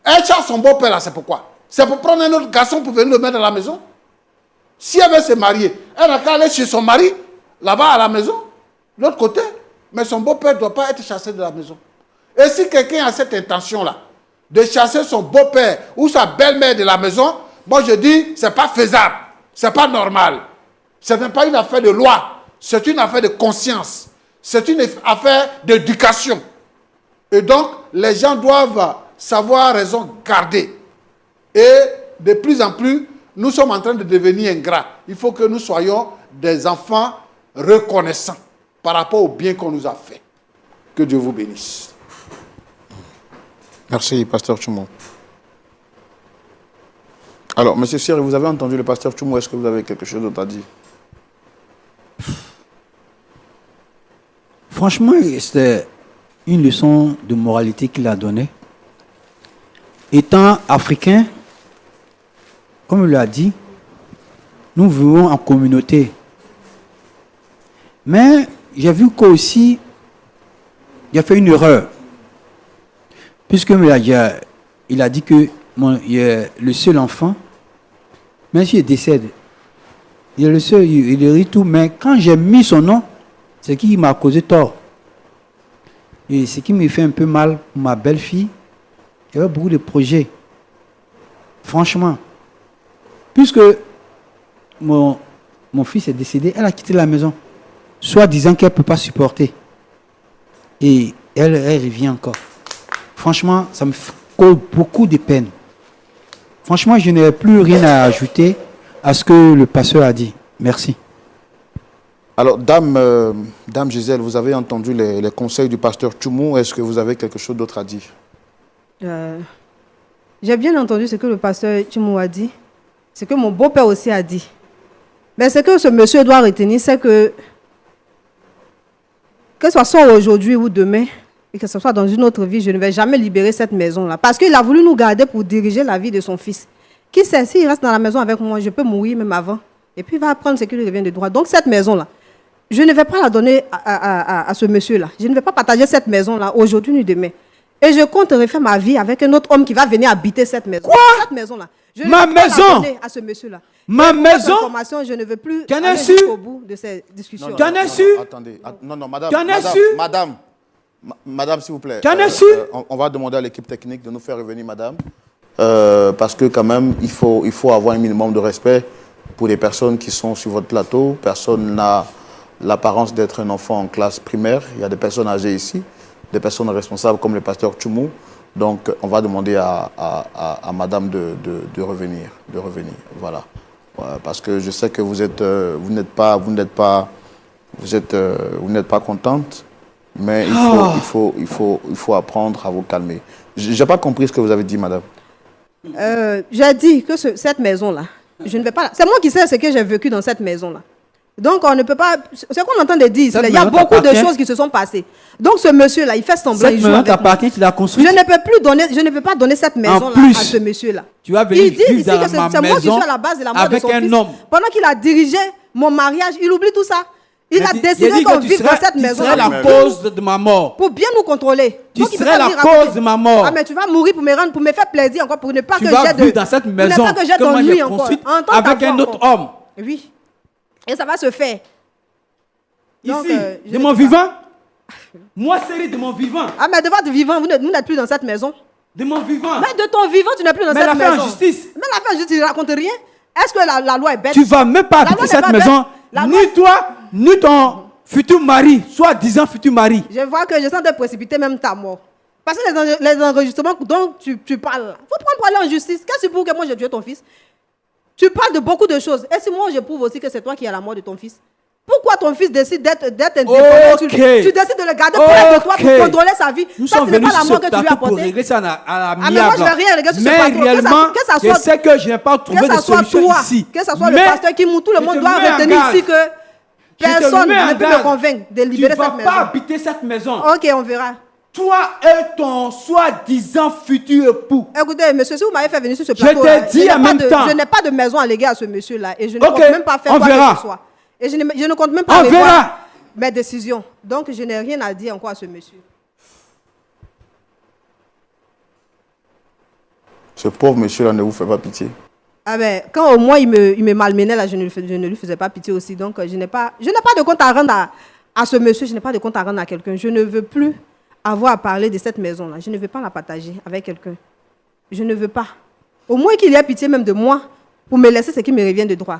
[SPEAKER 2] Elle cherche son beau-père là, c'est pourquoi? C'est pour prendre un autre garçon pour venir le mettre dans la maison. Si elle veut se marier, elle n'a qu'à aller chez son mari, là-bas à la maison, de l'autre côté. Mais son beau-père ne doit pas être chassé de la maison. Et si quelqu'un a cette intention-là, de chasser son beau-père ou sa belle-mère de la maison, moi je dis, ce n'est pas faisable, ce n'est pas normal. Ce n'est pas une affaire de loi, c'est une affaire de conscience, c'est une affaire d'éducation. Et donc, les gens doivent savoir raison garder. Et de plus en plus, nous sommes en train de devenir ingrats. Il faut que nous soyons des enfants reconnaissants par rapport au bien qu'on nous a fait. Que Dieu vous bénisse.
[SPEAKER 3] Merci, pasteur Tchoumou. Alors, monsieur Sierre, vous avez entendu le pasteur Tchoumou, est-ce que vous avez quelque chose d'autre à dire?
[SPEAKER 1] Franchement, c'était une leçon de moralité qu'il a donnée. Étant africain, comme il l'a dit, nous vivons en communauté. Mais j'ai vu qu'aussi, il a fait une erreur. Puisque il a dit que le seul enfant, même s'il décède, il est le seul, il hérite tout. Mais quand j'ai mis son nom, c'est qui m'a causé tort. Et ce qui me fait un peu mal pour ma belle-fille, il y avait beaucoup de projets. Franchement. Puisque mon fils est décédé, elle a quitté la maison. Soit disant qu'elle ne peut pas supporter. Et elle revient encore. Franchement, ça me cause beaucoup de peine. Franchement, je n'ai plus rien à ajouter à ce que le pasteur a dit. Merci.
[SPEAKER 3] Alors, Dame Gisèle, vous avez entendu les conseils du pasteur Tchoumou. Est-ce que vous avez quelque chose d'autre à dire?
[SPEAKER 4] J'ai bien entendu ce que le pasteur Tchoumou a dit. Ce que mon beau-père aussi a dit. Mais ce que ce monsieur doit retenir, c'est que ce soit aujourd'hui ou demain, et que ce soit dans une autre vie, je ne vais jamais libérer cette maison-là. Parce qu'il a voulu nous garder pour diriger la vie de son fils. Qui sait, s'il reste dans la maison avec moi, je peux mourir même avant. Et puis il va apprendre ce qui lui revient de droit. Donc cette maison-là, je ne vais pas la donner à ce monsieur-là. Je ne vais pas partager cette maison-là aujourd'hui ni demain. Et je compte refaire ma vie avec un autre homme qui va venir habiter cette maison.
[SPEAKER 1] Quoi?
[SPEAKER 4] Cette maison-là. Je
[SPEAKER 1] Ma
[SPEAKER 4] ne vais pas
[SPEAKER 1] maison?
[SPEAKER 4] la donner à ce monsieur-là.
[SPEAKER 1] Ma maison?
[SPEAKER 4] Je ne veux plus
[SPEAKER 1] Qu'en
[SPEAKER 4] aller
[SPEAKER 1] es-tu?
[SPEAKER 4] jusqu'au bout de ces discussions.
[SPEAKER 1] Qu'en es-tu?
[SPEAKER 3] Attendez. Non, madame.
[SPEAKER 1] Qu'en es-tu?
[SPEAKER 3] Madame, s'il vous plaît.
[SPEAKER 1] Qu'en es-tu?
[SPEAKER 3] On va demander à l'équipe technique de nous faire revenir, madame. Parce que quand même, il faut avoir un minimum de respect pour les personnes qui sont sur votre plateau. Personne n'a l'apparence d'être un enfant en classe primaire. Il y a des personnes âgées ici, des personnes responsables comme le pasteur Tchoumou. Donc, on va demander à madame de revenir. Voilà. Parce que je sais que vous n'êtes pas contente, mais il faut apprendre à vous calmer. Je n'ai pas compris ce que vous avez dit, madame.
[SPEAKER 4] J'ai dit que cette maison-là, je ne vais pas... C'est moi qui sais ce que j'ai vécu dans cette maison-là. Donc, on ne peut pas... C'est qu'on entend des dire, il y a beaucoup de choses qui se sont passées. Donc, ce monsieur-là, il fait semblant...
[SPEAKER 1] Cette maison t'appartient, tu l'as construite.
[SPEAKER 4] Je ne peux pas donner cette maison-là à ce monsieur-là.
[SPEAKER 1] Tu vas venir
[SPEAKER 4] il dit
[SPEAKER 1] vivre
[SPEAKER 4] ici
[SPEAKER 1] dans
[SPEAKER 4] que c'est moi qui suis à la base de la mort de son fils.
[SPEAKER 1] avec un homme.
[SPEAKER 4] Pendant qu'il a dirigé mon mariage, il oublie tout ça. Il a décidé qu'on vive dans cette maison.
[SPEAKER 1] Tu serais la cause de ma mort.
[SPEAKER 4] Pour bien nous contrôler.
[SPEAKER 1] Tu serais la cause de ma mort.
[SPEAKER 4] Ah, mais tu vas mourir pour me faire plaisir encore, pour ne pas que
[SPEAKER 1] j'ai de... Tu vas vivre dans cette maison que moi j'ai construite avec un autre homme.
[SPEAKER 4] Oui. Et ça va se faire.
[SPEAKER 1] Donc, ici, de mon vivant. Moi, c'est de mon vivant.
[SPEAKER 4] Ah, mais de votre vivant, vous n'êtes plus dans cette maison.
[SPEAKER 1] De mon vivant.
[SPEAKER 4] Mais de ton vivant, tu n'es plus dans cette maison.
[SPEAKER 1] Mais la fait en justice.
[SPEAKER 4] Mais la fait en justice, tu ne racontes rien. Est-ce que la loi est bête?
[SPEAKER 1] Tu ne vas même pas habiter cette maison. Ni toi, ni ton futur mari, soit disant futur mari.
[SPEAKER 4] Je vois que je sens te précipiter même ta mort. Parce que les enregistrements dont tu parles, il faut prendre pour aller en justice. Qu'est-ce que tu prouves que moi j'ai tué ton fils? Tu parles de beaucoup de choses. Et si moi je prouve aussi que c'est toi qui as la mort de ton fils? Pourquoi ton fils décide d'être indépendant? Tu décides de le garder près de toi pour contrôler sa vie.
[SPEAKER 1] Nous sommes venus sur ce plateau pour régler ça à la miable.
[SPEAKER 4] Mais moi je ne vais rien régler sur ce plateau.
[SPEAKER 1] Mais réellement, je sais que je n'ai pas trouvé de solution ici.
[SPEAKER 4] Que ce soit le pasteur qui tout le monde doit retenir ici que personne ne peut me convaincre de libérer cette maison.
[SPEAKER 1] Tu ne vas pas habiter cette maison.
[SPEAKER 4] Ok, on verra.
[SPEAKER 1] Toi et ton soi-disant futur époux.
[SPEAKER 4] Écoutez, monsieur, si vous m'avez fait venir sur ce plateau,
[SPEAKER 1] je t'ai dit en même temps.
[SPEAKER 4] Je n'ai pas de maison à léguer à ce monsieur-là. Et je ne compte même pas faire quoi que ce soit. Et je ne compte même pas revoir mes décisions. Donc, je n'ai rien à dire encore à ce monsieur.
[SPEAKER 3] Ce pauvre monsieur-là ne vous fait pas pitié?
[SPEAKER 4] Ah ben, quand au moins il me malmenait, là, je ne lui faisais pas pitié aussi. Donc, je n'ai pas de compte à rendre à ce monsieur. Je n'ai pas de compte à rendre à quelqu'un. Je ne veux plus avoir à parler de cette maison-là. Je ne veux pas la partager avec quelqu'un. Je ne veux pas. Au moins qu'il ait pitié même de moi pour me laisser ce qui me revient de droit.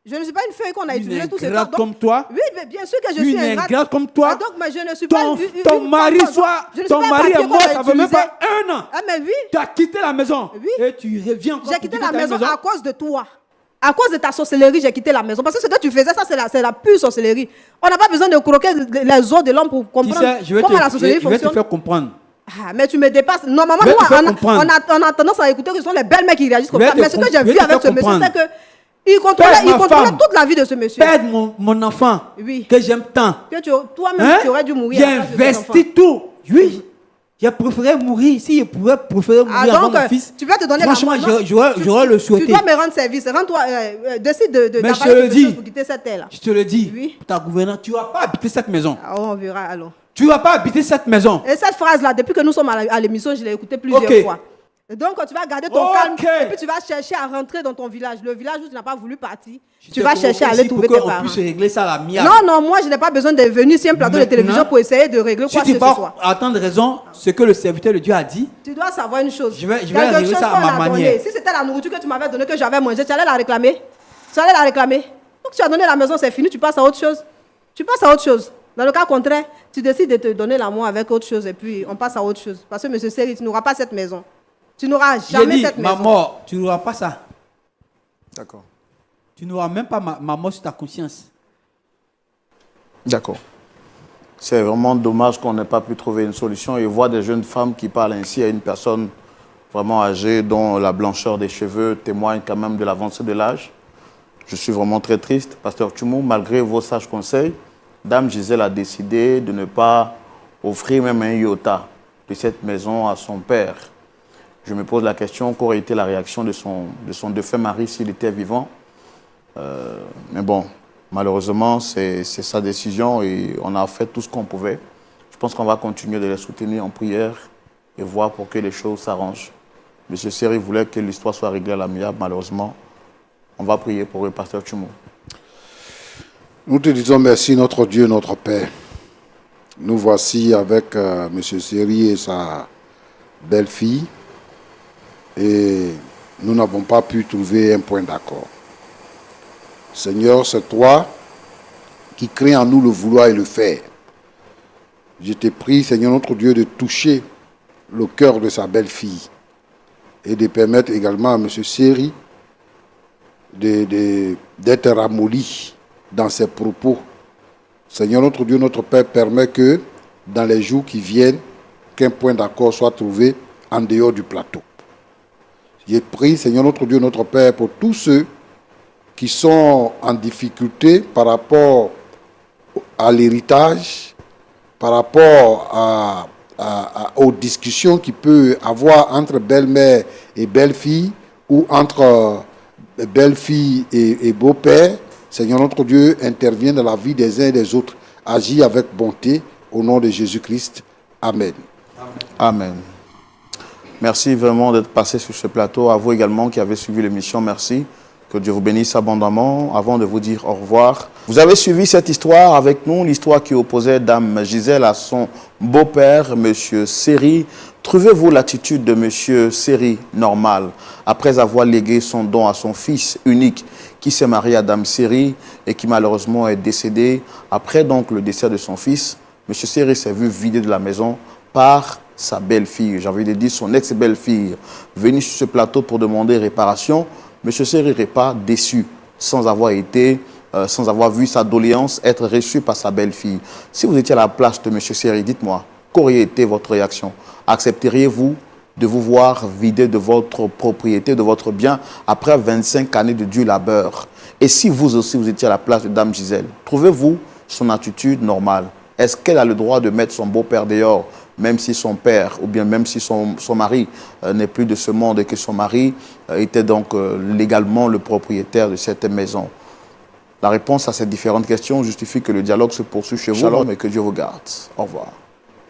[SPEAKER 4] Je ne suis pas une feuille qu'on a utilisée tout ce temps.
[SPEAKER 1] Comme toi?
[SPEAKER 4] Oui, mais bien sûr que je suis
[SPEAKER 1] ingrate comme toi.
[SPEAKER 4] Donc, mais je ne suis
[SPEAKER 1] ton mari est mort, ça ne fait même pas 1 an.
[SPEAKER 4] Ah, mais oui.
[SPEAKER 1] Tu as quitté la maison.
[SPEAKER 4] Oui.
[SPEAKER 1] Et tu reviens encore.
[SPEAKER 4] J'ai quitté la maison à cause de toi. À cause de ta sorcellerie, j'ai quitté la maison. Parce que ce que tu faisais, ça, c'est la pure sorcellerie. On n'a pas besoin de croquer les os de l'homme pour comprendre comment la sorcellerie fonctionne.
[SPEAKER 1] Je vais te faire comprendre.
[SPEAKER 4] Ah, mais tu me dépasses. Normalement, on a tendance à écouter que ce sont les belles mecs qui réagissent comme ça. Mais ce que j'ai vu avec ce monsieur, c'est que il contrôlait toute la vie de ce monsieur.
[SPEAKER 1] Perdre mon enfant,
[SPEAKER 4] oui,
[SPEAKER 1] que j'aime tant.
[SPEAKER 4] Que toi-même, tu aurais dû mourir.
[SPEAKER 1] J'ai investi tout. Oui. J'ai préféré mourir. Si je pouvais préférer mourir avant mon fils,
[SPEAKER 4] tu vas te donner
[SPEAKER 1] franchement, j'aurais le souhaité.
[SPEAKER 4] Tu dois me rendre service. Rends-toi, décide de
[SPEAKER 1] mais je te le dis,
[SPEAKER 4] pour quitter cette terre-là.
[SPEAKER 1] Je te le dis,
[SPEAKER 4] oui.
[SPEAKER 1] Ta gouvernante, tu ne vas pas habiter cette maison.
[SPEAKER 4] Ah, on verra alors.
[SPEAKER 1] Tu ne vas pas habiter cette maison.
[SPEAKER 4] Et cette phrase-là, depuis que nous sommes à l'émission, je l'ai écoutée plusieurs fois. Donc, tu vas garder ton calme et puis tu vas chercher à rentrer dans ton village. Le village où tu n'as pas voulu partir, tu vas chercher à aller trouver tes parents.
[SPEAKER 1] Puisse régler ça à la mienne.
[SPEAKER 4] Non, moi, je n'ai pas besoin de venir sur un plateau de télévision pour essayer de régler quoi que ce soit.
[SPEAKER 1] Attendre raison, ce que le serviteur de Dieu a dit.
[SPEAKER 4] Tu dois savoir une chose.
[SPEAKER 1] Je vais régler ça à ma manière.
[SPEAKER 4] Si c'était la nourriture que tu m'avais donnée, que j'avais mangée, tu allais la réclamer. Donc, tu as donné la maison, c'est fini, tu passes à autre chose. Dans le cas contraire, tu décides de te donner l'amour avec autre chose et puis on passe à autre chose. Parce que, monsieur Seri, tu n'auras pas cette maison. Tu n'auras jamais cette maison.
[SPEAKER 1] Ma mort, tu n'auras pas ça.
[SPEAKER 3] D'accord.
[SPEAKER 1] Tu n'auras même pas ma mort sur ta conscience.
[SPEAKER 3] D'accord. C'est vraiment dommage qu'on n'ait pas pu trouver une solution et voir des jeunes femmes qui parlent ainsi à une personne vraiment âgée dont la blancheur des cheveux témoigne quand même de l'avancée de l'âge. Je suis vraiment très triste. Pasteur Tchoumo, malgré vos sages conseils, Dame Gisèle a décidé de ne pas offrir même un iota de cette maison à son père. Je me pose la question, qu'aurait été la réaction de son défunt mari s'il était vivant? Mais bon, malheureusement, c'est sa décision et on a fait tout ce qu'on pouvait. Je pense qu'on va continuer de les soutenir en prière et voir pour que les choses s'arrangent. Monsieur Seri voulait que l'histoire soit réglée à l'amiable, malheureusement. On va prier pour le pasteur Tchoumo.
[SPEAKER 2] Nous te disons merci, notre Dieu, notre Père. Nous voici avec monsieur Seri et sa belle-fille. Et nous n'avons pas pu trouver un point d'accord. Seigneur, c'est toi qui crée en nous le vouloir et le faire. Je te prie, Seigneur notre Dieu, de toucher le cœur de sa belle-fille et de permettre également à M. Seri d'être ramolli dans ses propos. Seigneur notre Dieu, notre Père, permet que dans les jours qui viennent, qu'un point d'accord soit trouvé en dehors du plateau. Je prie, Seigneur notre Dieu, notre Père, pour tous ceux qui sont en difficulté par rapport à l'héritage, par rapport aux discussions qu'il peut avoir entre belle-mère et belle-fille, ou entre belle-fille et beau-père. Seigneur notre Dieu, intervient dans la vie des uns et des autres. Agis avec bonté, au nom de Jésus-Christ. Amen.
[SPEAKER 3] Amen. Merci vraiment d'être passé sur ce plateau. À vous également qui avez suivi l'émission, merci. Que Dieu vous bénisse abondamment. Avant de vous dire au revoir, vous avez suivi cette histoire avec nous, l'histoire qui opposait Dame Gisèle à son beau-père, Monsieur Seri. Trouvez-vous l'attitude de Monsieur Seri normale après avoir légué son don à son fils unique qui s'est marié à Dame Seri et qui malheureusement est décédé? Après donc le décès de son fils, Monsieur Seri s'est vu vidé de la maison par sa belle-fille, j'ai envie de dire son ex-belle-fille, venue sur ce plateau pour demander réparation. M. Seri n'est pas déçu sans avoir vu sa doléance être reçue par sa belle-fille. Si vous étiez à la place de M. Seri, dites-moi, qu'aurait été votre réaction? Accepteriez-vous de vous voir vidé de votre propriété, de votre bien, après 25 années de dur labeur? Et si vous aussi, vous étiez à la place de Dame Gisèle, trouvez-vous son attitude normale? Est-ce qu'elle a le droit de mettre son beau-père dehors, même si son père, ou bien même si son mari n'est plus de ce monde et que son mari était donc légalement le propriétaire de cette maison? La réponse à ces différentes questions justifie que le dialogue se poursuit chez vous et que Dieu vous garde. Au revoir.